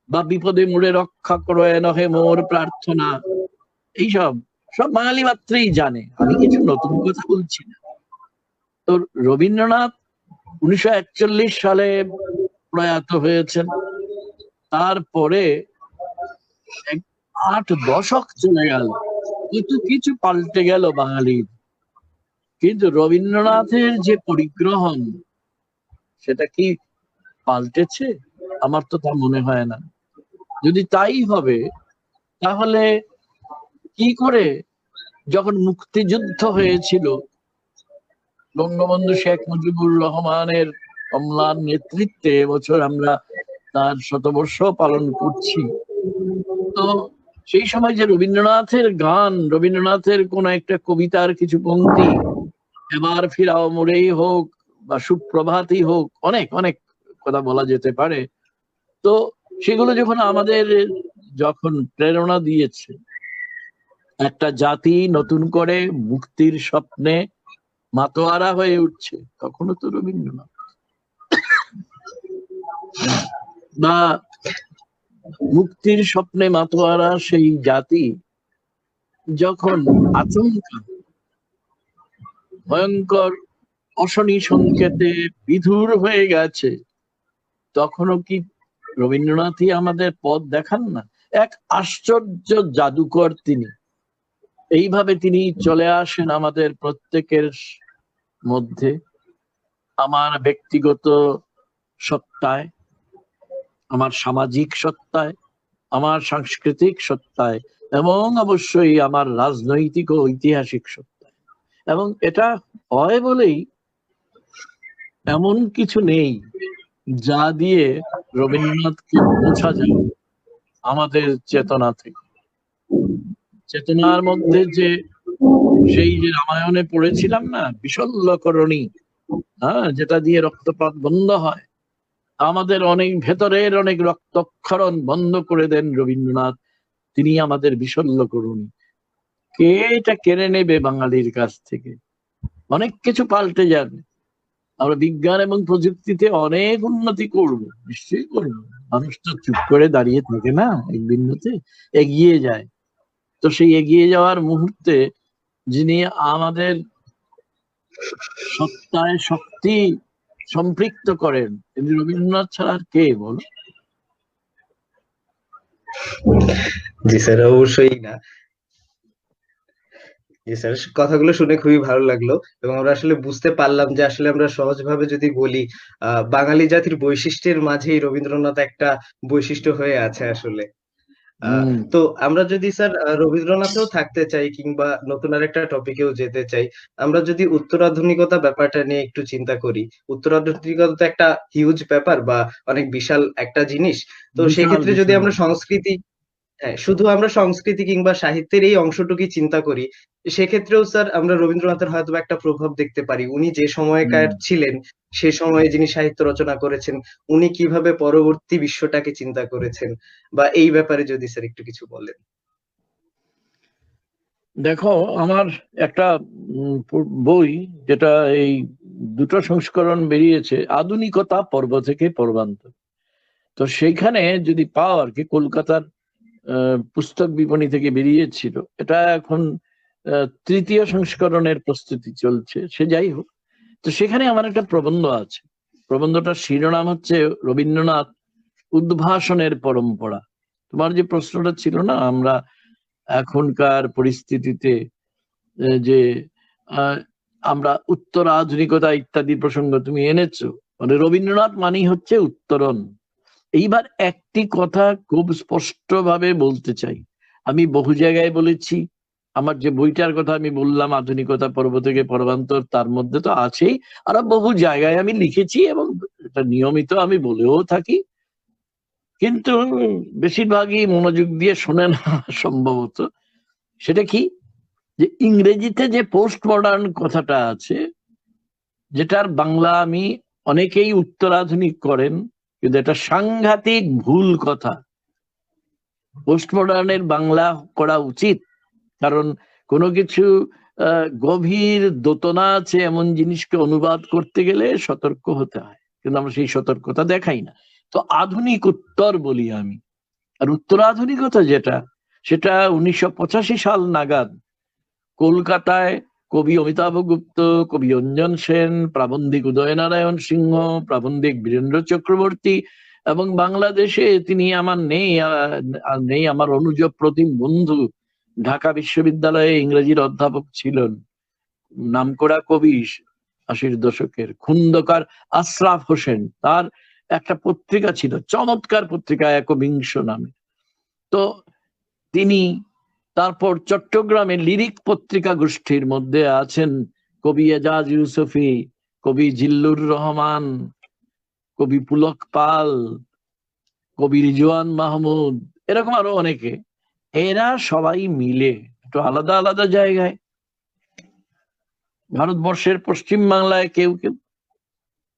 বা বিপদে মুড়ে রক্ষা করো এ নহে মোর প্রার্থনা, এইসব সব বাঙালি মাত্রই জানে, আমি কিছু নতুন কথা বলছি না। তো রবীন্দ্রনাথ 1941 সালে প্রয়াত হয়েছেন, তারপরে 8 দশক চলে গেল, কত কিছু পাল্টে গেল বাঙালির, কিন্তু রবীন্দ্রনাথের যে পরিগ্রহণ সেটা কি পাল্টেছে? আমার তো তা মনে হয় না। যদি তাই হবে, তাহলে কি করে যখন মুক্তিযুদ্ধ হয়েছিল, বঙ্গবন্ধু শেখ মুজিবুর রহমানের অম্লান নেতৃত্বে এবছর আমরা তার শতবর্ষ পালন করছি, তো সেই সময় যে রবীন্দ্রনাথের গান, রবীন্দ্রনাথের কোন একটা কবিতার কিছু পংক্তি, এবার ফিরাও মোড়েই হোক বা সুপ্রভাতই হোক, অনেক অনেক কথা বলা যেতে পারে, তো সেগুলো যখন আমাদের যখন প্রেরণা দিয়েছে একটা জাতি নতুন করে মুক্তির স্বপ্নে মাতোয়ারা হয়ে উঠছে, তখনও তো রবীন্দ্রনাথ, বা মুক্তির স্বপ্নে মাতোয়ারা সেই জাতি যখন আচমকা ভয়ঙ্কর অশনি সংকেতে বিধুর হয়ে গেছে, তখনও কি রবীন্দ্রনাথই আমাদের পথ দেখান না? এক আশ্চর্য জাদুকর তিনি, এইভাবে তিনি চলে আসেন আমাদের প্রত্যেকের মধ্যে, আমার ব্যক্তিগত সত্তায়, আমার সামাজিক সত্তায়, আমার সাংস্কৃতিক সত্তায়, এবং অবশ্যই আমার রাজনৈতিক ও ঐতিহাসিক সত্তায়। এবং এটা হয় বলেই এমন কিছু নেই যা দিয়ে রবীন্দ্রনাথকে বোঝা যায় আমাদের চেতনা থেকে। চেতনার মধ্যে যে সেই যে রামায়ণে পড়েছিলাম না, বিশল্যকরণী, হ্যাঁ, যেটা দিয়ে রক্তপাত বন্ধ হয়, আমাদের অনেক ভেতরের অনেক রক্তক্ষরণ বন্ধ করে দেন রবীন্দ্রনাথ, তিনি আমাদের বিশল্যকরণী। কে এটা কেড়ে নেবে বাঙালির কাছ থেকে? অনেক কিছু পাল্টে যাবে, আমরা বিজ্ঞান এবং প্রযুক্তিতে অনেক উন্নতি করব, নিশ্চয়ই করব, মানুষ তো চুপ করে দাঁড়িয়ে থাকে না, এক বিন্দুতে এগিয়ে যায়। তো সেই এগিয়ে যাওয়ার মুহূর্তে যিনি আমাদের সত্তায় শক্তি সম্পৃক্ত করেন, তিনি রবীন্দ্রনাথ ছাড়া আর কে বলো? জি স্যার, অবশ্যই না। জি স্যার, কথাগুলো শুনে খুবই ভালো লাগলো এবং আমরা আসলে বুঝতে পারলাম যে আসলে আমরা সহজভাবে যদি বলি বাঙালি জাতির বৈশিষ্ট্যের মাঝেই রবীন্দ্রনাথ একটা বৈশিষ্ট্য হয়ে আছে আসলে। হম। তো আমরা যদি স্যার রবীন্দ্রনাথেও থাকতে চাই কিংবা নতুন আরেকটা টপিকেও যেতে চাই, আমরা যদি উত্তরাধুনিকতা ব্যাপারটা নিয়ে একটু চিন্তা করি, উত্তরাধুনিকতা তো একটা হিউজ ব্যাপার বা অনেক বিশাল একটা জিনিস। তো বিশাল সেক্ষেত্রে যদি বিশাল। আমরা সংস্কৃতি, হ্যাঁ, শুধু আমরা সংস্কৃতি কিংবা সাহিত্যের এই অংশটুকুই চিন্তা করি, সেক্ষেত্রেও স্যার আমরা রবীন্দ্রনাথের হয়তো একটা প্রভাব দেখতে পারি। উনি যে সময়কার হম। ছিলেন, সে সময়ে যিনি সাহিত্য রচনা করেছেন, উনি কিভাবে পরবর্তী বিশ্বটাকে চিন্তা করেছেন, বা এই ব্যাপারে যদি স্যার একটু কিছু বলেন। দেখো, আমার একটা বই, যেটা এই দুটো সংস্করণ বেরিয়েছে, আধুনিকতা পর্ব থেকে পর্বান্তর। তো সেইখানে যদি পাও আর কি, কলকাতার পুস্তক বিপণী থেকে বেরিয়েছিল, এটা এখন তৃতীয় সংস্করণের প্রস্তুতি চলছে। সে যাই হোক, তো সেখানে আমার একটা প্রবন্ধ আছে। প্রবন্ধটার শিরোনাম হচ্ছে রবীন্দ্রনাথ উদ্ভাসনের পরম্পরা। তোমার যে প্রশ্নটা ছিল না, আমরা এখনকার পরিস্থিতিতে যে আমরা উত্তর আধুনিকতা ইত্যাদি প্রসঙ্গ তুমি এনেছো, মানে রবীন্দ্রনাথ মানেই হচ্ছে উত্তরণ। এইবার একটি কথা খুব স্পষ্ট ভাবে বলতে চাই, আমি বহু জায়গায় বলেছি, আমার যে বইটার কথা আমি বললাম আধুনিকতা পর্ব থেকে পর্বান্তর, তার মধ্যে তো আছেই, আর বহু জায়গায় আমি লিখেছি এবং এটা নিয়মিত আমি বলেও থাকি, কিন্তু বেশিরভাগই মনোযোগ দিয়ে শোনে না সম্ভবত। সেটা কি, যে ইংরেজিতে যে পোস্ট মডার্ন কথাটা আছে, যেটার বাংলা আমি, অনেকেই উত্তরাধুনিক করেন, কিন্তু এটা সাংঘাতিক ভুল কথা। পোস্ট মডার্নের বাংলা করা উচিত, কারণ কোনো কিছু গভীর দোতনা আছে এমন জিনিসকে অনুবাদ করতে গেলে সতর্ক হতে হয়, কিন্তু আমরা সেই সতর্কতা দেখাই না। তো আধুনিক উত্তর বলি আমি। আর উত্তরাধুনিকতা যেটা, সেটা 1985 সাল নাগাদ কলকাতায় কবি অমিতাভ গুপ্ত, কবি অঞ্জন সেন, প্রাবন্ধিক উদয়নারায়ণ সিংহ, প্রাবন্ধিক বীরেন্দ্র চক্রবর্তী, এবং বাংলাদেশে তিনি আমার নেই আমার অনুজ প্রতিম বন্ধু, ঢাকা বিশ্ববিদ্যালয়ে ইংরেজির অধ্যাপক ছিলেন, নামকরা কবি 80-র দশকের, খন্দকার আশরাফ হোসেন, তার একটা পত্রিকা ছিল, চমৎকার পত্রিকা, একবিংশ নামে। তো তিনি, তারপর চট্টগ্রামে লিরিক পত্রিকা গোষ্ঠীর মধ্যে আছেন কবি এজাজ ইউসুফি, কবি জিল্লুর রহমান, কবি পুলক পাল, কবি রিজওয়ান মাহমুদ, এরকম আরো অনেকে। এরা সবাই মিলে একটু আলাদা আলাদা জায়গায়, ভারতবর্ষের পশ্চিম বাংলায় কেউ কেউ,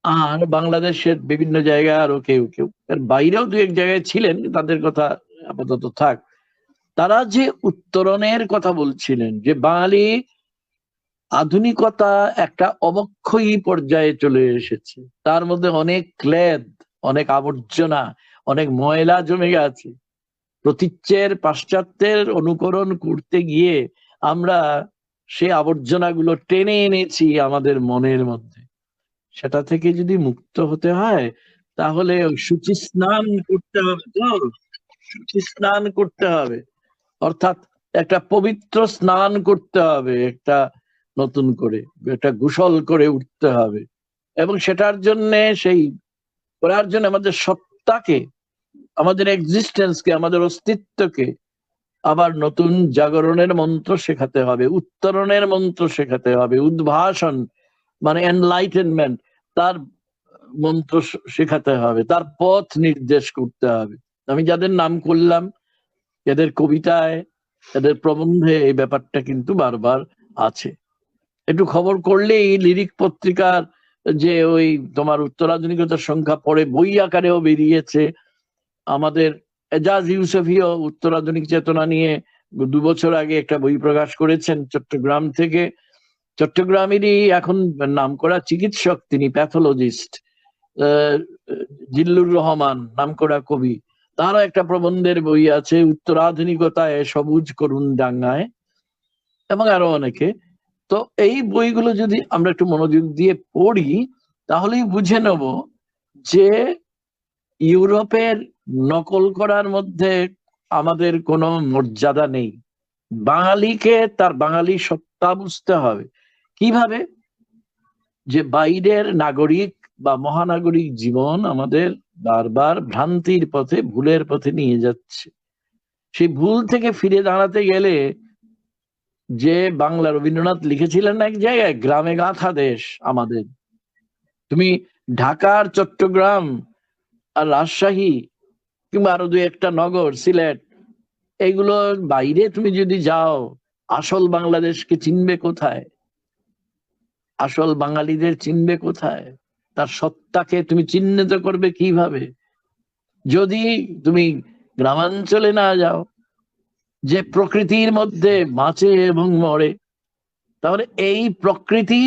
আর বাংলাদেশের বিভিন্ন জায়গায় আরো কেউ কেউ, এর বাইরেও দু এক জায়গায় ছিলেন, তাদের কথা আপাতত থাক। তারা যে উত্তরণের কথা বলছিলেন, যে বাঙালি আধুনিকতা একটা অবক্ষয়ী পর্যায়ে চলে এসেছে, তার মধ্যে অনেক ক্লেদ, অনেক আবর্জনা, অনেক ময়লা জমে গেছে, প্রতীচ্যের পাশ্চাত্যের অনুকরণ করতে গিয়ে আমরা সে আবর্জনাগুলো টেনে এনেছি আমাদের মনের মধ্যে। সেটা থেকে যদি মুক্ত হতে হয়, তাহলে শুচি স্নান করতে হবে। তো শুচি স্নান করতে হবে, অর্থাৎ একটা পবিত্র স্নান করতে হবে, একটা নতুন করে একটা গোসল করে উঠতে হবে, এবং সেটার জন্য, সেই করার জন্য আমাদের সত্তাকে, আমাদের এক্সিস্টেন্সকে, আমাদের অস্তিত্বকে আবার নতুন জাগরণের মন্ত্র শেখাতে হবে, উত্তরণের মন্ত্র শেখাতে হবে, উদ্ভাসন মানে এনলাইটেনমেন্ট, তার মন্ত্র শেখাতে হবে, তার পথ নির্দেশ করতে হবে। আমি যাদের নাম করলাম, এদের কবিতায়, এদের প্রবন্ধে এই ব্যাপারটা কিন্তু বারবার আছে। একটু খবর করলেই লিরিক পত্রিকার যে ওই তোমার উত্তরাধুনিকতার সংখ্যা পড়ে বই আকারেও বেরিয়েছে। আমাদের এজাজ ইউসুফিও উত্তরাধুনিক চেতনা নিয়ে 2 বছর আগে একটা বই প্রকাশ করেছেন চট্টগ্রাম থেকে। চট্টগ্রামেরই এখন নামকরা চিকিৎসক, তিনি প্যাথোলজিস্ট, আহ, জিল্লুর রহমান নামকরা কবি, তারও একটা প্রবন্ধের বই আছে, উত্তরাধুনিকতায় সবুজ করুণ ডাঙ্গায়, এবং আরো অনেকে। তো এই বইগুলো যদি আমরা একটু মনোযোগ দিয়ে পড়ি, তাহলেই বুঝে নেব যে ইউরোপের নকল করার মধ্যে আমাদের কোনো মর্যাদা নেই। বাঙালিকে তার বাঙালি সত্তা বুঝতে হবে। কিভাবে? যে বাইরের নাগরিক বা মহানাগরিক জীবন আমাদের বারবার ভ্রান্তির পথে, ভুলের পথে নিয়ে যাচ্ছে। সেই ভুল থেকে ফিরে দাঁড়াতে গেলে, যে বাংলা রবীন্দ্রনাথ লিখেছিলেন এক জায়গায়, গ্রামে গাথা দেশ আমাদের। তুমি ঢাকার, চট্টগ্রাম আর রাজশাহী কিংবা আরো দুই একটা নগর, সিলেট, এগুলোর বাইরে তুমি যদি যাও, আসল বাংলাদেশকে চিনবে কোথায়? আসল বাঙালিদের চিনবে কোথায়? তার সত্তাকে তুমি চিহ্নিত করবে কিভাবে? যদি তুমি গ্রামাঞ্চলে না যাও, যে প্রকৃতির মধ্যে বাঁচে এবং মরে, তাহলে এই প্রকৃতি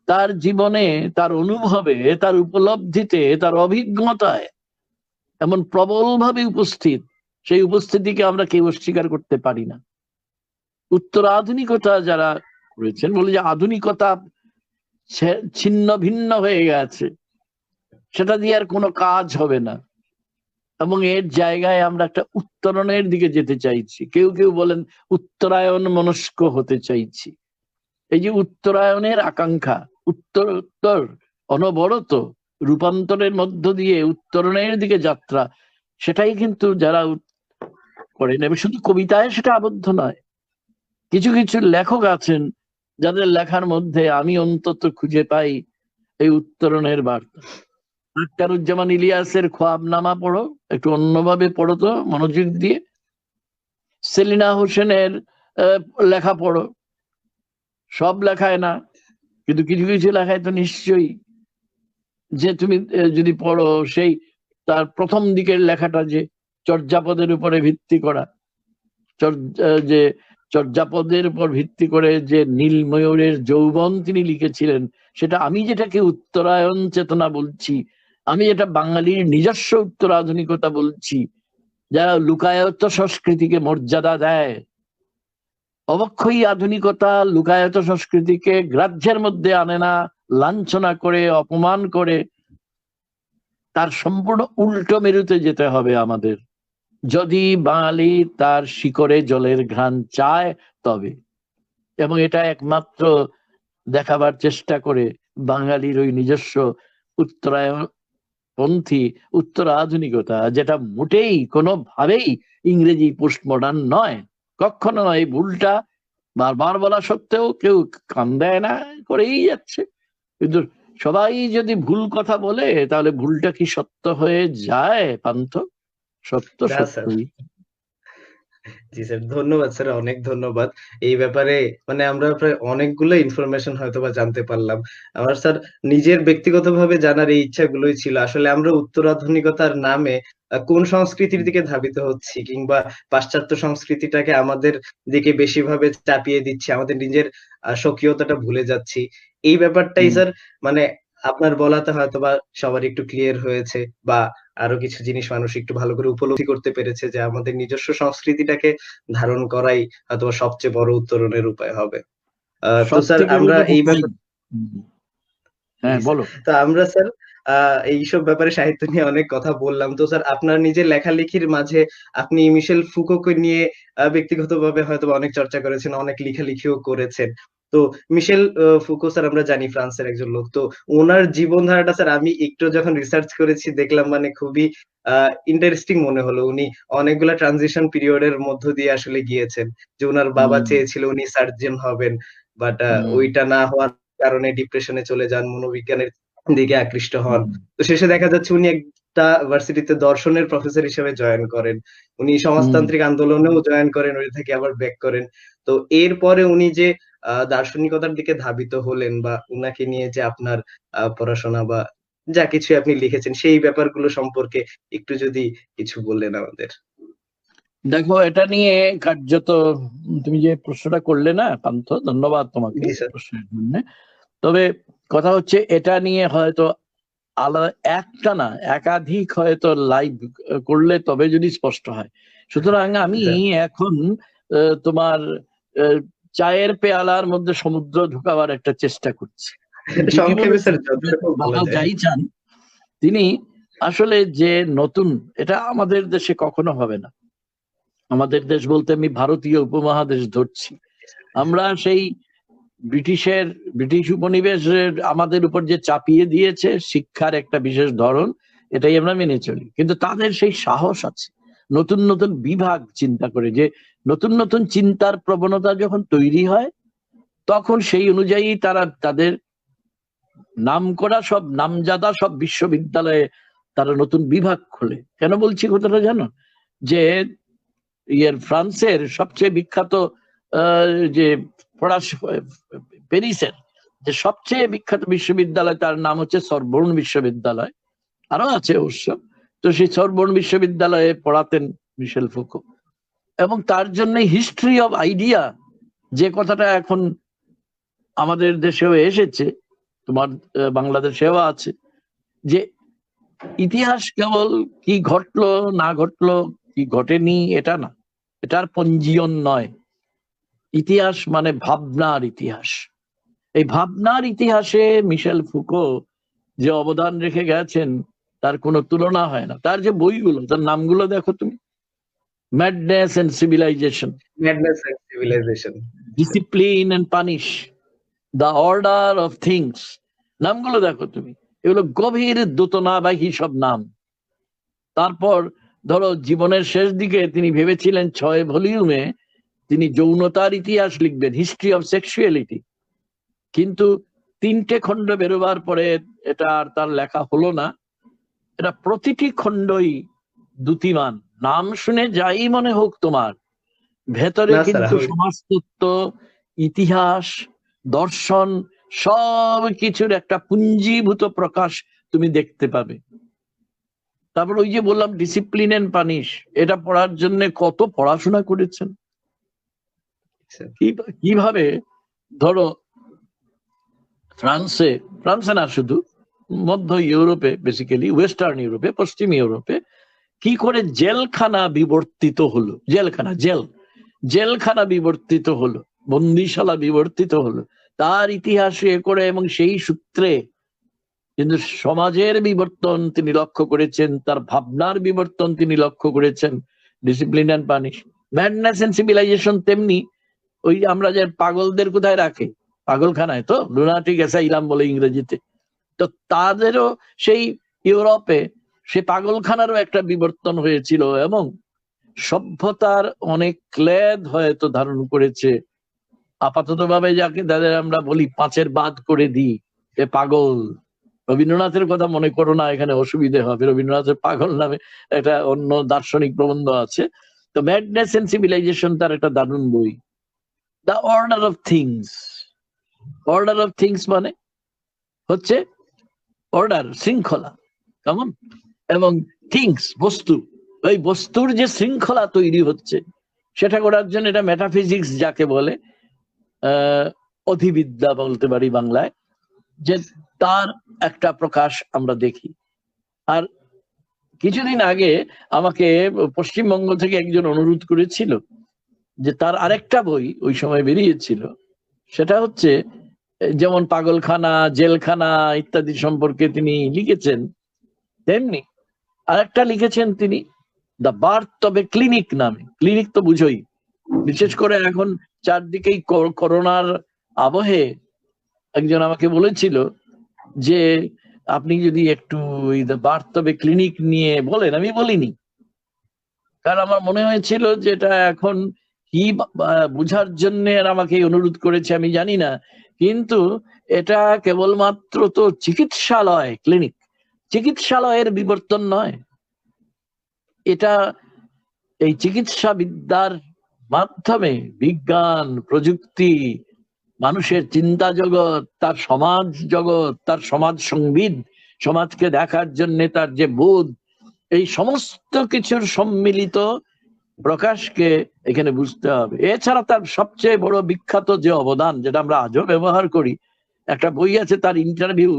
তার জীবনে, তার অনুভবে, তার উপলব্ধিতে, তার অভিজ্ঞতায় এমন প্রবলভাবে উপস্থিত, সেই উপস্থিতিকে আমরা কেউ অস্বীকার করতে পারি না। উত্তর আধুনিকতা যারা করেছেন, বলে যে আধুনিকতা ছিন্ন ভিন্ন হয়ে গেছে, সেটা দিয়ে আর কোনো কাজ হবে না, এবং এর জায়গায় আমরা একটা উত্তরণের দিকে যেতে চাইছি। কেউ কেউ বলেন উত্তরায়ণ মনস্ক হতে চাইছি। এই যে উত্তরায়ণের আকাঙ্ক্ষা, উত্তর উত্তর অনবরত রূপান্তরের মধ্য দিয়ে উত্তরণের দিকে যাত্রা, সেটাই কিন্তু যারা করেন, এবং শুধু কবিতায় সেটা আবদ্ধ নয়। কিছু কিছু লেখক আছেন যাদের লেখার মধ্যে আমি অন্তত খুঁজে পাই এই উত্তরণের বার্তা। আখতারুজ্জামান ইলিয়াসের খোয়াবনামা পড়ো, একটু অন্যভাবে পড়ো তো, মনোযোগ দিয়ে। সেলিনা হোসেনের লেখা পড়ো, সব লেখায় না, কিন্তু কিছু কিছু লেখায় তো নিশ্চয়ই। যে তুমি যদি পড়ো, সেই তার প্রথম দিকের লেখাটা, যে চর্যাপদের উপরে ভিত্তি করা, যে চর্যাপদের উপর ভিত্তি করে যে নীল ময়ূরের যৌবন তিনি লিখেছিলেন, সেটা আমি যেটাকে উত্তরায়ণ চেতনা বলছি, আমি এটা বাঙালির নিজস্ব উত্তরাধুনিকতা বলছি, যারা লুকায়ত সংস্কৃতিকে মর্যাদা দেয়। অবক্ষয়ী আধুনিকতা লুকায়ত সংস্কৃতিকে গ্রাহ্যের মধ্যে আনে না, লাঞ্ছনা করে, অপমান করে। তার সম্পূর্ণ উল্টো মেরুতে যেতে হবে আমাদের, যদি বাঙালি তার শিকড়ে জলের ঘ্রাণ চায় তবে। এবং এটা একমাত্র দেখাবার চেষ্টা করে বাঙালির ওই নিজস্ব উত্তরায়ণ পন্থী উত্তর আধুনিকতা, যেটা মোটেই কোনোভাবেই ইংরেজি পোস্ট মডার্ন নয়, কখনো নয়। এই ভুলটা বারবার বলা সত্ত্বেও কেউ কান দেয় না, করেই যাচ্ছে। কিন্তু সবাই যদি ভুল কথা বলে, তাহলে ভুলটা কি সত্য হয়ে যায় পান্থ? সত্য না স্যার। সত্যই। জি স্যার, ধন্যবাদ স্যার, অনেক ধন্যবাদ। এই ব্যাপারে মানে আমরা প্রায় অনেকগুলো ইনফরমেশন হয়তোবা জানতে পারলাম। আমার স্যার নিজের ব্যক্তিগতভাবে জানার এই ইচ্ছাগুলোই ছিল। আসলে আমরা উত্তরাধুনিকতার নামে কোন সংস্কৃতির দিকে ধাবিত হচ্ছি, কিংবা পাশ্চাত্য সংস্কৃতিটাকে আমাদের দিকে বেশিভাবে চাপিয়ে দিচ্ছি, আমাদের নিজের স্বকীয়তাটা ভুলে যাচ্ছি। এই ব্যাপারটাই স্যার মানে আপনার বলাতে হয়তোবা সবার একটু ক্লিয়ার হয়েছে, বা আরো কিছু জিনিস মানুষ একটু ভালো করে উপলব্ধি করতে পেরেছে যে আমাদের নিজস্ব সংস্কৃতিটাকে ধারণ করাই হয়তোবা সবচেয়ে বড় উত্তরণের উপায় হবে। তো সব স্যার থেকে আমরা বড় এই উপায়। হ্যাঁ, জি স্যার। বলো। তো আমরা স্যার এইসব ব্যাপারে সাহিত্য নিয়ে অনেক কথা বললাম। তো স্যার আপনার নিজের লেখালেখির মাঝে আপনি মিশেল ফুকোকে নিয়ে ব্যক্তিগতভাবে হয়তোবা অনেক চর্চা করেছেন, অনেক লেখালেখিও করেছেন। তো মিশেল ফুকো স্যার আমরা জানি ফ্রান্সের একজন লোক। তো উনার জীবনধারাটা স্যার আমি একটু যখন রিসার্চ করেছি দেখলাম, মানে খুবই ইন্টারেস্টিং মনে হলো। উনি অনেকগুলা ট্রানজিশন পিরিয়ড এর মধ্য দিয়ে আসলে গিয়েছেন। যে উনার বাবা হুম, চেয়েছিল উনি সার্জন হবেন। বাট হুম, ওইটা না হওয়ার কারণে ডিপ্রেশনে চলে যান, মনোবিজ্ঞানের দিকে আকৃষ্ট হন। হুম, তো শেষে দেখা যাচ্ছে উনি একটা ভার্সিটিতে দর্শনের প্রফেসর হিসেবে জয়েন করেন। উনি হুম। সমাজতান্ত্রিক আন্দোলনেও জয়েন করেন, ওই থেকে আবার ব্যাক করেন। তো এরপরে উনি যে দার্শনিকতার দিকে ধাবিত হলেন, বা উনাকে নিয়ে যে আপনার পড়াশোনা বা যা কিছু আপনি লিখেছেন, সেই ব্যাপারগুলো সম্পর্কে একটু যদি কিছু বললেন আমাদের। দেখো, এটা নিয়ে কার্যত তুমি যে প্রশ্নটা করলে না পান্থ, ধন্যবাদ তোমাকে জি স্যার। প্রশ্নের জন্য। তবে কথা হচ্ছে, এটা নিয়ে হয়তো আলাদা একটা না, একাধিক হয়তো লাইভ করলে তবে যদি স্পষ্ট হয়। সুতরাং আমি এখন তোমার চায়ের পেয়ালার মধ্যে সমুদ্র ঢোকাবার একটা চেষ্টা করছি। সংক্ষেপে স্যার যতটুকু বলা যায়। যাই চান তিনি আসলে যে নতুন, এটা আমাদের দেশে কখনো হবে না। আমাদের দেশ বলতে আমি ভারতীয় উপমহাদেশ ধরছি। আমরা সেই ব্রিটিশ উপনিবেশের আমাদের উপর যে চাপিয়ে দিয়েছে শিক্ষার একটা বিশেষ ধরন, এটাই আমরা মেনে চলি। কিন্তু তাদের সেই সাহস আছে নতুন নতুন বিভাগ চিন্তা করে, যে নতুন নতুন চিন্তার প্রবণতা যখন তৈরি হয় তখন সেই অনুযায়ী তারা তাদের নামকরা সব নামজাদা সব বিশ্ববিদ্যালয়ে তারা নতুন বিভাগ খোলে। কেন বলছি কথাটা জানো? যে ফ্রান্সের সবচেয়ে বিখ্যাত যে প্যারিসের যে সবচেয়ে বিখ্যাত বিশ্ববিদ্যালয়, তার নাম হচ্ছে সরবোর্ন বিশ্ববিদ্যালয়, আরো আছে অবশ্য। তো সেই সরবোর্ন বিশ্ববিদ্যালয়ে পড়াতেন মিশেল ফুকো, এবং তার জন্য হিস্ট্রি অফ আইডিয়া যে কথাটা এখন আমাদের দেশেও এসেছে, তোমার বাংলাদেশেও আছে, যে ইতিহাস কেবল কি ঘটলো না ঘটলো, কি ঘটেনি এটা না, এটার পঞ্জীয়ন নয়। ইতিহাস মানে ভাবনার ইতিহাস। এই ভাবনার ইতিহাসে মিশেল ফুকো যে অবদান রেখে গেছেন তার কোনো তুলনা হয় না। তার যে বইগুলো, তার নামগুলো দেখো তুমি: madness and civilization, discipline and punish, the order of things, নামগুলো দেখো তুমি। এগুলো গভীর দোতনাবাহী সব নাম। তারপর ধরো জীবনের শেষ দিকে তিনি ভেবেছিলেন 6 ভলিউমে তিনি যৌনতার ইতিহাস লিখবেন, হিস্ট্রি অফ সেক্সুয়ালিটি, কিন্তু 3টে খণ্ড বেরোবার পরে এটা আর তার লেখা হলো না। এটা প্রতিটি খণ্ডই দ্যুতিমান। নাম শুনে যাই মনে হোক তোমার, ভেতরে কিন্তু সমাজতত্ত্ব, ইতিহাস, দর্শন সব কিছুর একটা পুঞ্জীভূত প্রকাশ তুমি দেখতে পাবে। তারপর ওই যে বললাম ডিসিপ্লিন এন্ড পানিশ, এটা পড়ার জন্য কত পড়াশোনা করেছেন, কিভাবে ধরো ফ্রান্সে না শুধু মধ্য ইউরোপে, বেসিক্যালি ওয়েস্টার্ন ইউরোপে, পশ্চিম ইউরোপে কি করে জেলখানা বিবর্তিত হলো, জেলখানা বিবর্তিত হলো, বন্দিশালা বিবর্তিত হলো, তার ইতিহাসে করে, এবং সেই সূত্রে কিন্তু সমাজের বিবর্তন তিনি লক্ষ্য করেছেন, তার ভাবনার বিবর্তন তিনি লক্ষ্য করেছেন। Discipline and punish, madness and civilization তেমনি। ওই আমরা যে পাগলদের কোথায় রাখে, পাগলখানায় তো, লুনাটিক অ্যাসাইলাম বলে ইংরেজিতে, তো তাদেরও সেই ইউরোপে সে পাগলখানারও একটা বিবর্তন হয়েছিল, এবং সভ্যতার অনেক ক্লেদ হয়তো ধারণ করেছে। আপাতত ভাবে যাকে তাদের আমরা বলি 5-এর বাদ করে দিই, এ পাগল। রবীন্দ্রনাথের কথা মনে করো না, এখানে অসুবিধে হবে। রবীন্দ্রনাথের পাগল নামে একটা অন্য দার্শনিক প্রবন্ধ আছে। তো ম্যাডনেস এন্ড সিভিলাইজেশন তার একটা দারুণ বই। দ্য অর্ডার অফ থিংস মানে হচ্ছে অর্ডার, শৃঙ্খলা, কেমন, এবং থিংস বস্তু, ওই বস্তুর যে শৃঙ্খলা তৈরি হচ্ছে সেটা করার জন্য এটা মেটাফিজিক্স যাকে বলে, অধিবিদ্যা বলতে পারি বাংলায়, যে তার একটা প্রকাশ আমরা দেখি। আর কিছুদিন আগে আমাকে পশ্চিমবঙ্গ থেকে একজন অনুরোধ করেছিল যে তার আরেকটা বই ওই সময় বেরিয়েছিল, সেটা হচ্ছে যেমন পাগলখানা, জেলখানা ইত্যাদি সম্পর্কে তিনি লিখেছেন, তেমনি আরেকটা লিখেছেন তিনি the birth of A clinic নামে। ক্লিনিক তো বুঝোই, বিশেষ করে এখন চারদিকেই করোনার আবহে একজন আমাকে বলেছিল যে আপনি যদি একটু the birth of A clinic নিয়ে বলেন। আমি বলিনি, কারণ আমার মনে হয়েছিল যে এটা এখন কি বুঝার জন্য আমাকে অনুরোধ করেছে আমি জানি না, কিন্তু এটা কেবলমাত্র তো চিকিৎসালয়, ক্লিনিক, চিকিৎসালয়ের বিবর্তন নয়, এটা এই চিকিৎসা বিদ্যার মাধ্যমে বিজ্ঞান, প্রযুক্তি, মানুষের চিন্তা জগৎ, তার সমাজ জগৎ, তার সমাজ সংবিদ, সমাজকে দেখার জন্য তার যে বোধ, এই সমস্ত কিছুর সম্মিলিত প্রকাশকে এখানে বুঝতে হবে। এছাড়া তার সবচেয়ে বড় বিখ্যাত যে অবদান, যেটা আমরা আজও ব্যবহার করি, একটা বই আছে তার ইন্টারভিউ,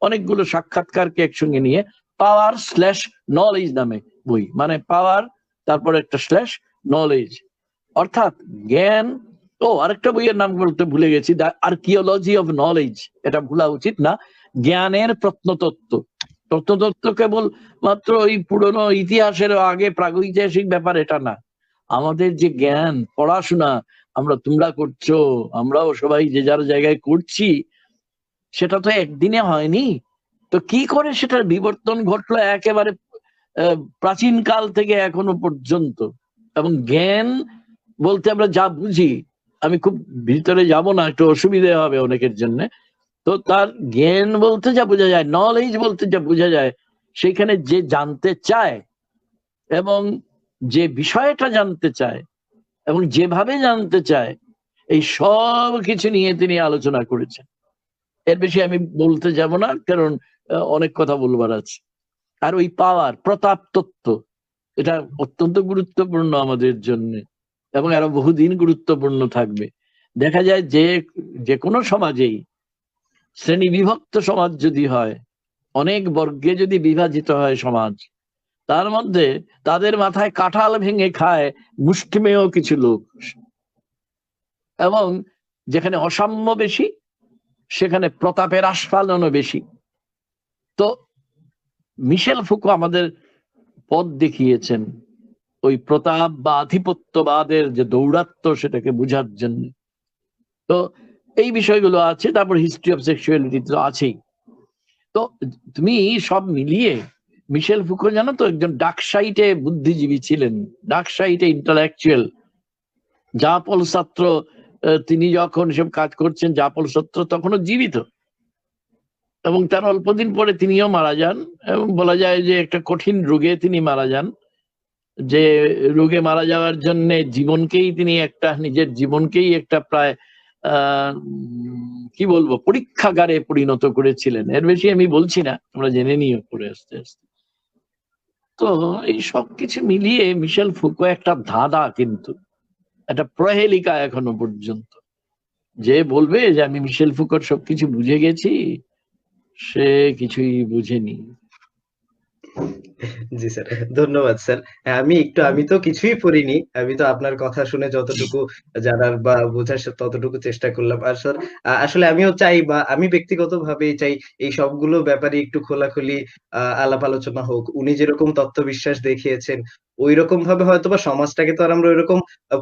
অনেকগুলো সাক্ষাৎকারকে একসঙ্গে নিয়ে পাওয়ার স্ল্যাশ নলেজ নামে বই, মানে পাওয়ার তারপর একটা স্ল্যাশ নলেজ, অর্থাৎ জ্ঞান। আরেকটা বইয়ের নাম বলতে ভুলে গেছি, দ্য আর্কিওলজি অফ নলেজ, এটা ভুলা উচিত না, জ্ঞানের প্রত্নতত্ত্ব। প্রত্নতত্ত্ব কেবল মাত্র ওই পুরনো ইতিহাসের আগে প্রাগৈতিহাসিক ব্যাপার এটা না, আমাদের যে জ্ঞান পড়াশোনা তোমরা করছো, আমরাও সবাই যে যার জায়গায় করছি, সেটা তো একদিনে হয়নি। তো কি করে সেটার বিবর্তন ঘটলো একেবারে প্রাচীন কাল থেকে এখনো পর্যন্ত। এবং জ্ঞান বলতে আমরা যা বুঝি, আমি খুব ভিতরে যাব না, একটু অসুবিধা হবে অনেকের জন্য। তো তার জ্ঞান বলতে যা বোঝা যায়, নলেজ বলতে যা বোঝা যায়, সেখানে যে জানতে চায় এবং যে বিষয়টা জানতে চায় এবং যেভাবে জানতে চায়, এই সব কিছু নিয়ে তিনি আলোচনা করেছেন। এর বেশি আমি বলতে যাব না, কারণ অনেক কথা বলবার আছে। আর ওই পাওয়ার প্রতাপ তত্ত্ব, এটা অত্যন্ত গুরুত্বপূর্ণ আমাদের জন্য এবং আরো বহুদিন গুরুত্বপূর্ণ থাকবে। দেখা যায় যে কোনো সমাজেই শ্রেণী বিভক্ত সমাজ যদি হয়, অনেক বর্গে যদি বিভাজিত হয় সমাজ, তার মধ্যে তাদের মাথায় কাঁঠাল ভেঙে খায় মুষ্টিমেয় কিছু লোক, এবং যেখানে অসাম্য বেশি সেখানে প্রতাপের আস্ফালনও বেশি। তো মিশেল ফুকো আমাদের পথ দেখিয়েছেন ওই প্রতাপ বা আধিপত্যবাদের যে দৌরাত্ম্য, সেটাকে বোঝার জন্য। তো এই বিষয়গুলো আছে, তারপর হিস্ট্রি অফ সেক্সুয়ালিটি তো আছেই। তো তুমি সব মিলিয়ে মিশেল ফুকো জানো তো একজন ডাকসাইটে বুদ্ধিজীবী ছিলেন, ডাকসাইটে ইন্টালেকচুয়াল। জাপল ছাত্র, তিনি যখন সব কাজ করছেন, জাপল ছাত্র তখনও জীবিত, এবং তার অল্পদিন পরে তিনিও মারা যান। এবং বলা যায় যে একটা কঠিন রোগে তিনি মারা যান, যে রোগে মারা যাওয়ার জন্য জীবনকেই তিনি নিজের জীবনকেই একটা প্রায় কি বলবো পরীক্ষাগারে পরিণত করেছিলেন। এর বেশি আমি বলছি না, আমরা জেনে নিয়ে পড়ে আস্তে আস্তে। তো এই সবকিছু মিলিয়ে মিশেল ফুকো একটা ধাঁধা, কিন্তু একটা প্রহেলিকা এখনো পর্যন্ত। যে বলবে যে আমি মিশেল ফুকোর সবকিছু বুঝে গেছি, সে কিছুই বুঝেনি। জি স্যার, ধন্যবাদ স্যার। হ্যাঁ, আমি তো কিছুই পড়িনি, আমি তো আপনার কথা শুনে যতটুকু জানার বা বোঝার ততটুকু চেষ্টা করলাম। আর স্যার আসলে আমিও চাই, বা আমি ব্যক্তিগতভাবেই চাই এই সবগুলো ব্যাপারে একটু খোলাখুলি আলাপ আলোচনা হোক। উনি যেরকম তত্ত্ব বিশ্বাস দেখিয়েছেন, ঐরকম ভাবে হয়তোবা সমাজটাকে তো আর আমরা ওইরকম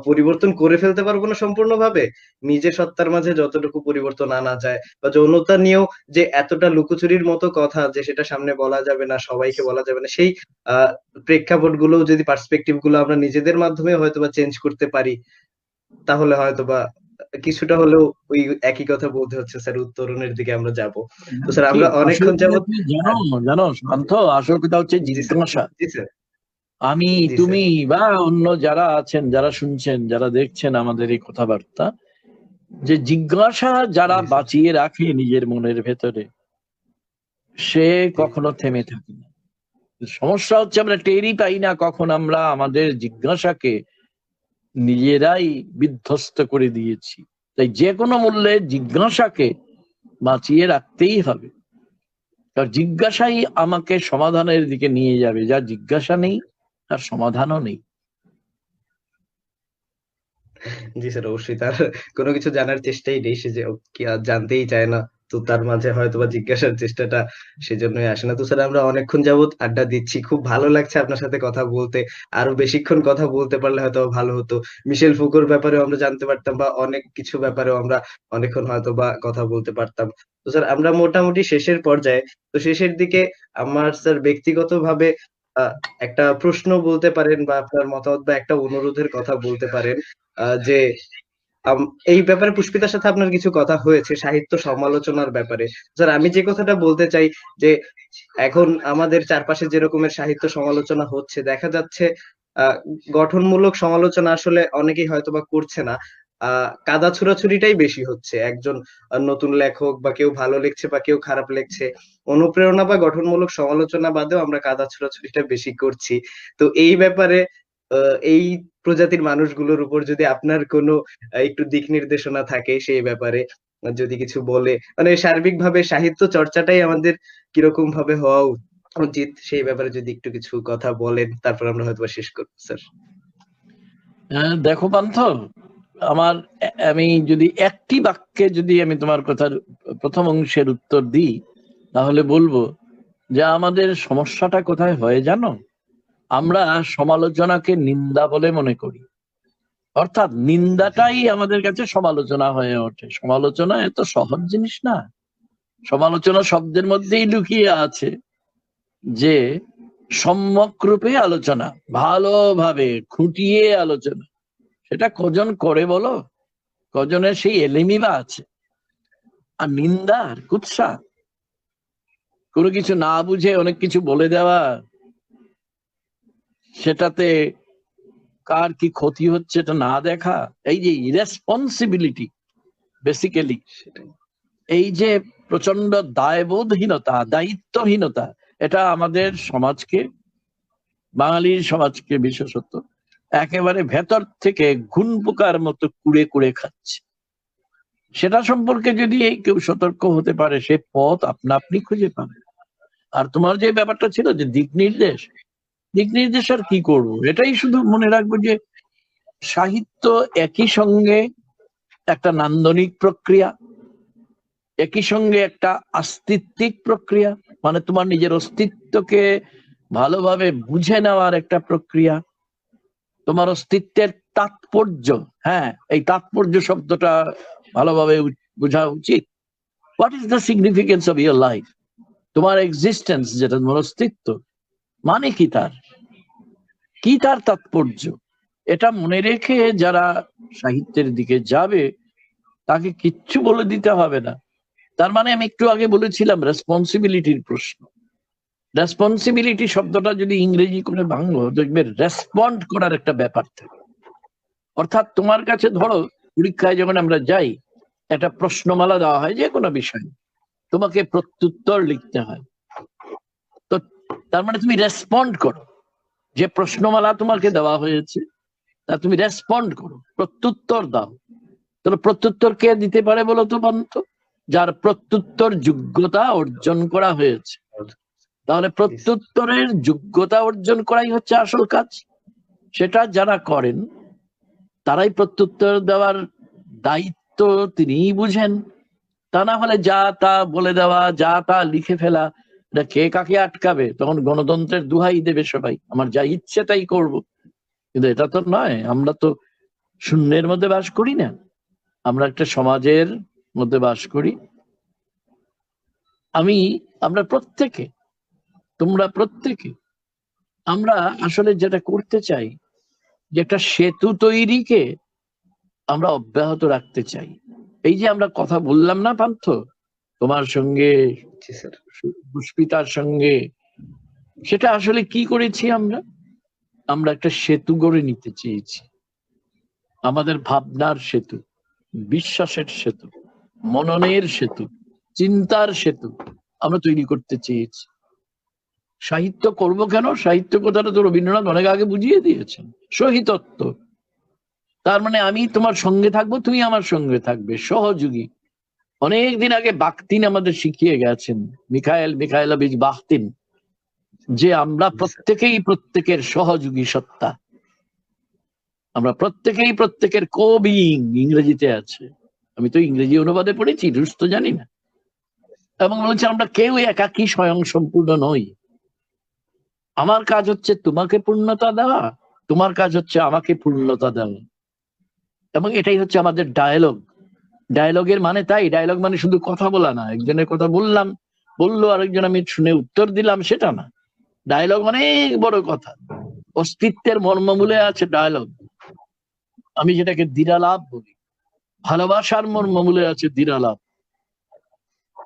পরিবর্তন করে ফেলতে পারবো না সম্পূর্ণভাবে। নিজের সত্তার মাঝে যতটুকু পরিবর্তন আনা যায়, বা যৌনতা নিয়েও যে এতটা লুকোচুরির মতো কথা যে সেটা সামনে বলা যাবে না, সবাইকে বলা যাবে না, সেই প্রেক্ষাপট গুলো যদি পার্সপেক্টিভ গুলো আমরা নিজেদের মাধ্যমে হয়তোবা চেঞ্জ করতে পারি, তাহলে হয়তোবা কিছুটা হলেও ওই একই কথা বলতে হচ্ছে স্যার, উত্তরণের দিকে আমরা যাব। তো স্যার আমরা আসল অনেকক্ষণ যাবত জানো শান্ত, আসল কথা হচ্ছে জি স্যার, জিজ্ঞাসা। জি স্যার, আমি, জি স্যার, তুমি বা অন্য যারা আছেন, যারা শুনছেন, যারা দেখছেন আমাদের এই কথাবার্তা, যে জিজ্ঞাসা যারা জি স্যার, বাঁচিয়ে রাখে নিজের মনের ভেতরে, সে জি, কখনো থেমে থাকে না। সমস্যা হচ্ছে আমরা টেরই পাই না কখন আমরা আমাদের জিজ্ঞাসাকে নিজেরাই বিধ্বস্ত করে দিয়েছি। তাই যে কোনো মূল্যে জিজ্ঞাসাকে বাঁচিয়ে রাখতেই হবে, কারণ জিজ্ঞাসাই আমাকে সমাধানের দিকে নিয়ে যাবে। যা জিজ্ঞাসা নেই তার সমাধানও নেই। জি স্যার, অবশ্যই তার কোনো কিছু জানার চেষ্টাই নেই, সে যে কি জানতেই চায় না। তো তার মাঝে হয়তোবা জিজ্ঞাসার চেষ্টাটা সেজন্যই আসে না। তো স্যার আমরা অনেকক্ষণ যাবত আড্ডা দিচ্ছি। খুব ভালো লাগছে আপনার সাথে কথা বলতে। আরো বেশিক্ষণ কথা বলতে পারলে হয়তোবা ভালো হতো। মিশেল ফুকোর ব্যাপারেও আমরা জানতে পারতাম, বা অনেক কিছু ব্যাপারেও আমরা অনেকক্ষণ হয়তোবা কথা বলতে পারতাম। তো স্যার আমরা মোটামুটি শেষের পর্যায়ে। তো শেষের দিকে আমার স্যার ব্যক্তিগতভাবে আ একটা প্রশ্ন বলতে পারেন, বা আপনার মতামত বা একটা অনুরোধের কথা বলতে পারেন। যে আম এই ব্যাপারে পুষ্পিতার সাথে আপনার কিছু কথা হয়েছে সাহিত্য সমালোচনার ব্যাপারে। স্যার আমি যে কথাটা বলতে চাই যে এখন আমাদের চারপাশে যে রকমের সাহিত্য সমালোচনা হচ্ছে, দেখা যাচ্ছে আ গঠনমূলক সমালোচনা আসলে অনেকেই হয়তোবা করছে না। আ কাদা ছুড়াছুড়িটাই বেশি হচ্ছে। একজন নতুন লেখক বা কেউ ভালো লিখছে বা কেউ খারাপ লিখছে। অনুপ্রেরণা বা গঠনমূলক সমালোচনা বাদেও আমরা কাদা ছুড়াছুড়িটা বেশি করছি। তো এই ব্যাপারে আ এই প্রজাতির মানুষগুলোর উপর যদি আপনার কোনো একটু দিক নির্দেশনা থাকে সেই ব্যাপারে, যদি কিছু বলে, মানে সার্বিকভাবে সাহিত্য চর্চাটাই আমাদের কিরকম ভাবে হওয়া উচিত, সেই ব্যাপারে যদি একটু কিছু কথা বলেন, তারপর আমরা হয়তো শেষ করবো স্যার। দেখো পান্থ, আমি যদি একটি বাক্যে যদি আমি তোমার কথার প্রথম অংশের উত্তর দিই, তাহলে বলবো যে আমাদের সমস্যাটা কোথায় হয় জানো? আমরা সমালোচনাকে নিন্দা বলে মনে করি, অর্থাৎ নিন্দাটাই আমাদের কাছে সমালোচনা হয়ে ওঠে। সমালোচনা এত সহজ জিনিস না। সমালোচনা শব্দের মধ্যেই লুকিয়ে আছে যে সম্যক রূপে আলোচনা, ভালোভাবে খুঁটিয়ে আলোচনা। সেটা কজন করে বলো? কজনের সেই এলেমি বা আছে? আর নিন্দার কুৎসা, কোনো কিছু না বুঝে অনেক কিছু বলে দেওয়া, সেটাতে কার কি ক্ষতি হচ্ছে এটা না দেখা, এই যে ইরেসপন্সিবিলিটি, বেসিক্যালি এই যে প্রচন্ড দায়বোধহীনতা, দায়িত্বহীনতা, এটা আমাদের সমাজকে, বাঙালির সমাজকে বিশেষত একেবারে ভেতর থেকে ঘুণ পোকার মতো কুড়ে কুড়ে খাচ্ছে। সেটা সম্পর্কে যদি কেউ সতর্ক হতে পারে, সে পথ আপনা আপনি খুঁজে পাবে। আর তোমার যে ব্যাপারটা ছিল যে দিক নির্দেশ আর কি করব, এটাই শুধু মনে রাখবো যে সাহিত্য একই সঙ্গে একটা নান্দনিক প্রক্রিয়া, একই সঙ্গে একটা আস্তিত্বিক প্রক্রিয়া, মানে তোমার নিজের অস্তিত্বকে ভালোভাবে বুঝে নেওয়ার একটা প্রক্রিয়া, তোমার অস্তিত্বের তাৎপর্য। হ্যাঁ, এই তাৎপর্য শব্দটা ভালোভাবে বোঝা উচিত। What is the significance of your life? তোমার এক্সিস্টেন্স, যেটা তোমার অস্তিত্ব, মানে কি তার তাৎপর্য? এটা মনে রেখে যারা সাহিত্যের দিকে যাবে, তাকে কিচ্ছু বলে দিতে হবে না। তার মানে আমি একটু আগে বলেছিলাম রেসপন্সিবিলিটির প্রশ্ন। রেসপন্সিবিলিটি শব্দটা যদি ইংরেজি করে বাংলো, দেখবে রেসপন্ড করার একটা ব্যাপার থাকে। অর্থাৎ তোমার কাছে ধরো পরীক্ষায় যখন আমরা যাই, একটা প্রশ্নমালা দেওয়া হয় যে কোনো বিষয়, তোমাকে প্রত্যুত্তর লিখতে হয়। তো তার মানে তুমি রেসপন্ড করো, যে প্রশ্নমালা তোমাকে দেওয়া হয়েছে তা তুমি রেসপন্ড করো, প্রত্যুত্তর দাও। তাহলে প্রত্যুত্তর কে দিতে পারে বলো তো পান্ত? যার প্রত্যুত্তর যোগ্যতা অর্জন করা হয়েছে। তাহলে প্রত্যুত্তরের যোগ্যতা অর্জন করাই হচ্ছে আসল কাজ। সেটা যারা করেন তারাই প্রত্যুত্তর দেওয়ার দায়িত্ব তিনিই বুঝেন। তা না হলে যা তা বলে দেওয়া, যা তা লিখে ফেলা, এটা কে কাকে আটকাবে? তখন গণতন্ত্রের দুহাই দেবে সবাই, আমার যা ইচ্ছে তাই করব। কিন্তু এটা তো নয়, আমরা তো শূন্যের মধ্যে বাস করি না, আমরা একটা সমাজের মধ্যে বাস করি। আমরা প্রত্যেকে, তোমরা প্রত্যেকে, আমরা আসলে যেটা করতে চাই, যে একটা সেতু তৈরিকে আমরা অব্যাহত রাখতে চাই। এই যে আমরা কথা বললাম না পান্থ, তোমার সঙ্গে, পুষ্পিতার সঙ্গে, সেটা আসলে কি করেছি আমরা একটা সেতু গড়ে নিতে চেয়েছি। আমাদের ভাবনার সেতু, বিশ্বাসের সেতু, মননের সেতু, চিন্তার সেতু আমরা তৈরি করতে চেয়েছি। সাহিত্য করব কেন? সাহিত্য কথাটা তো রবীন্দ্রনাথ অনেক আগে বুঝিয়ে দিয়েছেন, সহিতত্ব। তার মানে আমি তোমার সঙ্গে থাকবো, তুমি আমার সঙ্গে থাকবে, সহযোগী। অনেকদিন আগে বাখতিন আমাদের শিখিয়ে গেছেন, মিখাইলোভিচ বাখতিন, যে আমরা প্রত্যেকেই প্রত্যেকের সহযোগী সত্তা, আমরা প্রত্যেকেই প্রত্যেকের কো-বিইং, ইংরেজিতে আছে। আমি তো ইংরেজি অনুবাদে পড়েছি, রুশ তো জানি না। এবং বলছে আমরা কেউ একাকী স্বয়ং সম্পূর্ণ নই। আমার কাজ হচ্ছে তোমাকে পূর্ণতা দেওয়া, তোমার কাজ হচ্ছে আমাকে পূর্ণতা দেওয়া। এবং এটাই হচ্ছে আমাদের ডায়ালগ। ডায়ালগের মানে তাই, ডায়ালগ মানে শুধু কথা বলা না, একজনের কথা বললো আরেকজন আমি শুনে উত্তর দিলাম, সেটা না। ডায়ালগ অনেক বড় কথা, অস্তিত্বের মর্মমূলে আছে ডায়ালগ। আমি যেটাকে দ্বিরালাপ বলি, ভালোবাসার মর্মমূলে আছে দ্বিরালাপ।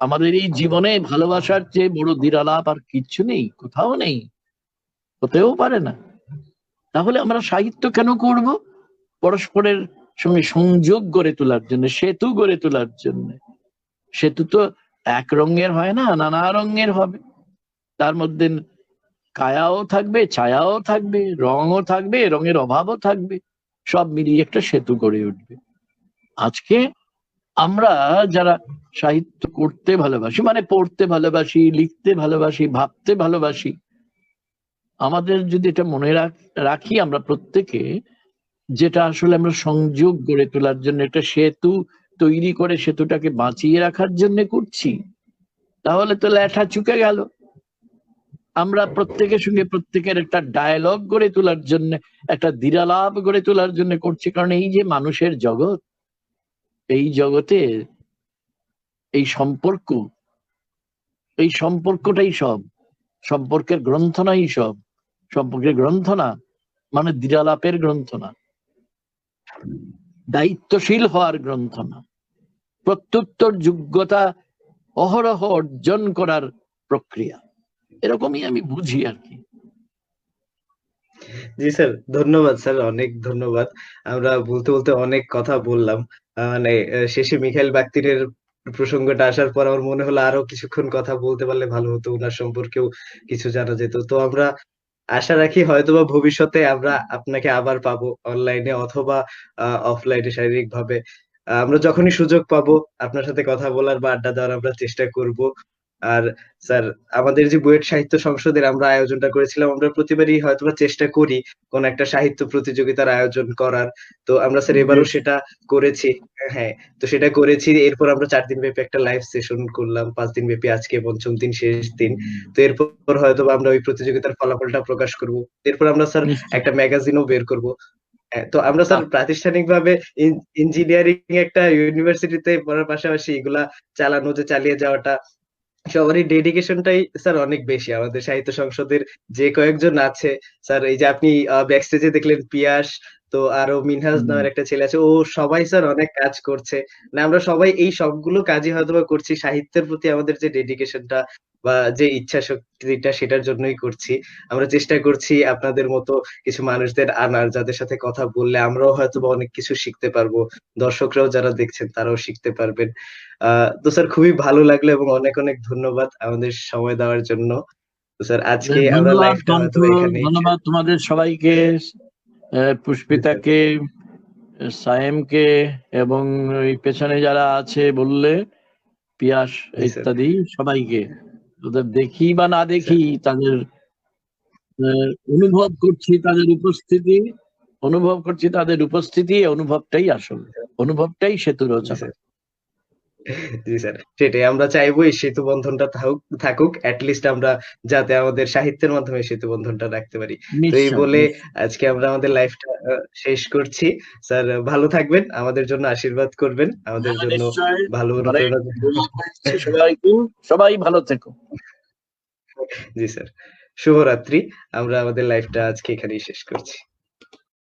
আমাদের এই জীবনে ভালোবাসার চেয়ে বড় দ্বিরালাপ আর কিচ্ছু নেই, কোথাও নেই, হতেও পারে না। তাহলে আমরা সাহিত্য কেন করব? পরস্পরের সঙ্গে সংযোগ গড়ে তোলার জন্য, সেতু গড়ে তোলার জন্য। সেতু তো এক রঙের হয় না, নানা রঙের হবে। তার মধ্যে কায়াও থাকবে, ছায়াও থাকবে, রঙও থাকবে, রঙের অভাবও থাকবে, সব মিলিয়ে একটা সেতু গড়ে উঠবে। আজকে আমরা যারা সাহিত্য করতে ভালোবাসি, মানে পড়তে ভালোবাসি, লিখতে ভালোবাসি, ভাবতে ভালোবাসি, আমাদের যদি এটা মনে রাখি আমরা প্রত্যেকে, যেটা আসলে আমরা সংযোগ গড়ে তোলার জন্য, একটা সেতু তৈরি করে সেতুটাকে বাঁচিয়ে রাখার জন্য করছি, তাহলে তো লেঠা চুকে গেল। আমরা প্রত্যেকের সঙ্গে প্রত্যেকের একটা ডায়ালগ গড়ে তোলার জন্য, একটা দ্বিরালাপ গড়ে তোলার জন্য করছি। কারণ এই যে মানুষের জগৎ, এই জগতে এই সম্পর্কটাই সব, সম্পর্কের গ্রন্থনাই সব। সম্পর্কের গ্রন্থনা মানে দ্বিরালাপের গ্রন্থনা, দায়িত্বশীল হওয়ার গ্রন্থনা, প্রত্যুত্তর যোগ্যতা অহরহ অর্জন করার প্রক্রিয়া। এরকমই আমি বুঝি আর কি। জি স্যার, ধন্যবাদ স্যার, অনেক ধন্যবাদ। আমরা বলতে বলতে অনেক কথা বললাম। মানে শেষে মিখাইল বাকতিরের প্রসঙ্গটা আসার পর আমার মনে হলো আরো কিছুক্ষণ কথা বলতে পারলে ভালো হতো, উনার সম্পর্কেও কিছু জানা যেত। তো আমরা আশা রাখি হয়তোবা ভবিষ্যতে আমরা আপনাকে আবার পাবো অনলাইনে অথবা অফলাইনে শারীরিকভাবে। আমরা যখনই সুযোগ পাবো আপনার সাথে কথা বলার বা আড্ডা দেওয়ার আমরা চেষ্টা করব। আর স্যার, আমাদের যে বুয়েট সাহিত্য সংসদের আমরা আয়োজনটা করেছিলাম, আমরা প্রতিবারই হয়তোবা চেষ্টা করি কোন একটা সাহিত্য প্রতিযোগিতার আয়োজন করার। তো আমরা স্যার এবারও সেটা করেছি। হ্যাঁ, তো সেটা করেছি। এরপর আমরা ৪ দিন ব্যাপী একটা লাইভ সেশন করলাম। ৫ দিন ব্যাপী, আজকে পঞ্চম দিন, শেষ দিন। তো এরপর হয়তোবা আমরা ওই প্রতিযোগিতার ফলাফলটা প্রকাশ করব। এরপর আমরা স্যার একটা ম্যাগাজিনও বের করব। হ্যাঁ, তো আমরা স্যার প্রাতিষ্ঠানিকভাবে ইঞ্জিনিয়ারিং একটা ইউনিভার্সিটিতে পড়ার পাশাপাশি এগুলা চালিয়ে যাওয়াটা, সবারই ডেডিকেশনটাই স্যার অনেক বেশি। আমাদের সাহিত্য সংসদের যে কয়েকজন আছে স্যার, এই যে আপনি ব্যাকস্টেজে দেখলেন পিয়াস, তো আরো মিনহাজ নামের একটা ছেলে আছে, ও সবাই স্যার অনেক কাজ করছে। না, আমরা সবাই এই সবগুলো কাজই হয়তোবা করছি সাহিত্যের প্রতি আমাদের যে ডেডিকেশনটা বা যে ইচ্ছা শক্তিটা, সেটার জন্যই করছি। আমরা চেষ্টা করছি আপনাদের মতো কিছু মানুষদের আনার, যাদের সাথে কথা বললে আমরাও হয়তোবা অনেক কিছু শিখতে পারবো। দর্শকরাও যারা দেখছেন তারাও শিখতে পারবেন। তো স্যার, খুবই ভালো লাগলো এবং অনেক অনেক ধন্যবাদ আমাদের সময় দেওয়ার জন্য। তো স্যার, আজকে আমরা ধন্যবাদ লাইভটা পান্থ, হয়তো এখানেই ধন্যবাদ তোমাদের সবাইকে, পুষ্পিতাকে, সায়েমকে, এবং ওই পেছনে যারা আছে বললে পিয়াস জি স্যার। ইত্যাদি সবাইকে। ওদের দেখি বা না দেখি, তাদের অনুভব করছি তাদের উপস্থিতি, অনুভবটাই আসল, অনুভবটাই সেতু জি রচনা। স্যার। জি স্যার, সেটাই আমরা চাইবো, এই সেতু বন্ধনটা থাকুক, লিস্ট আমরা যাতে আমাদের সাহিত্যের মাধ্যমে সেতু বন্ধনটা রাখতে পারি। তো এই নিশ্চয় বলে আজকে আমরা আমাদের লাইফটা শেষ করছি। স্যার, ভালো থাকবেন, আমাদের জন্য আশীর্বাদ করবেন, আমাদের জন্য নিশ্চয় ভালো অনুপ্রেরণা। সবাই ভালো থেকো। জি স্যার, শুভরাত্রি। আমরা আমাদের লাইফটা আজকে এখানেই শেষ করছি।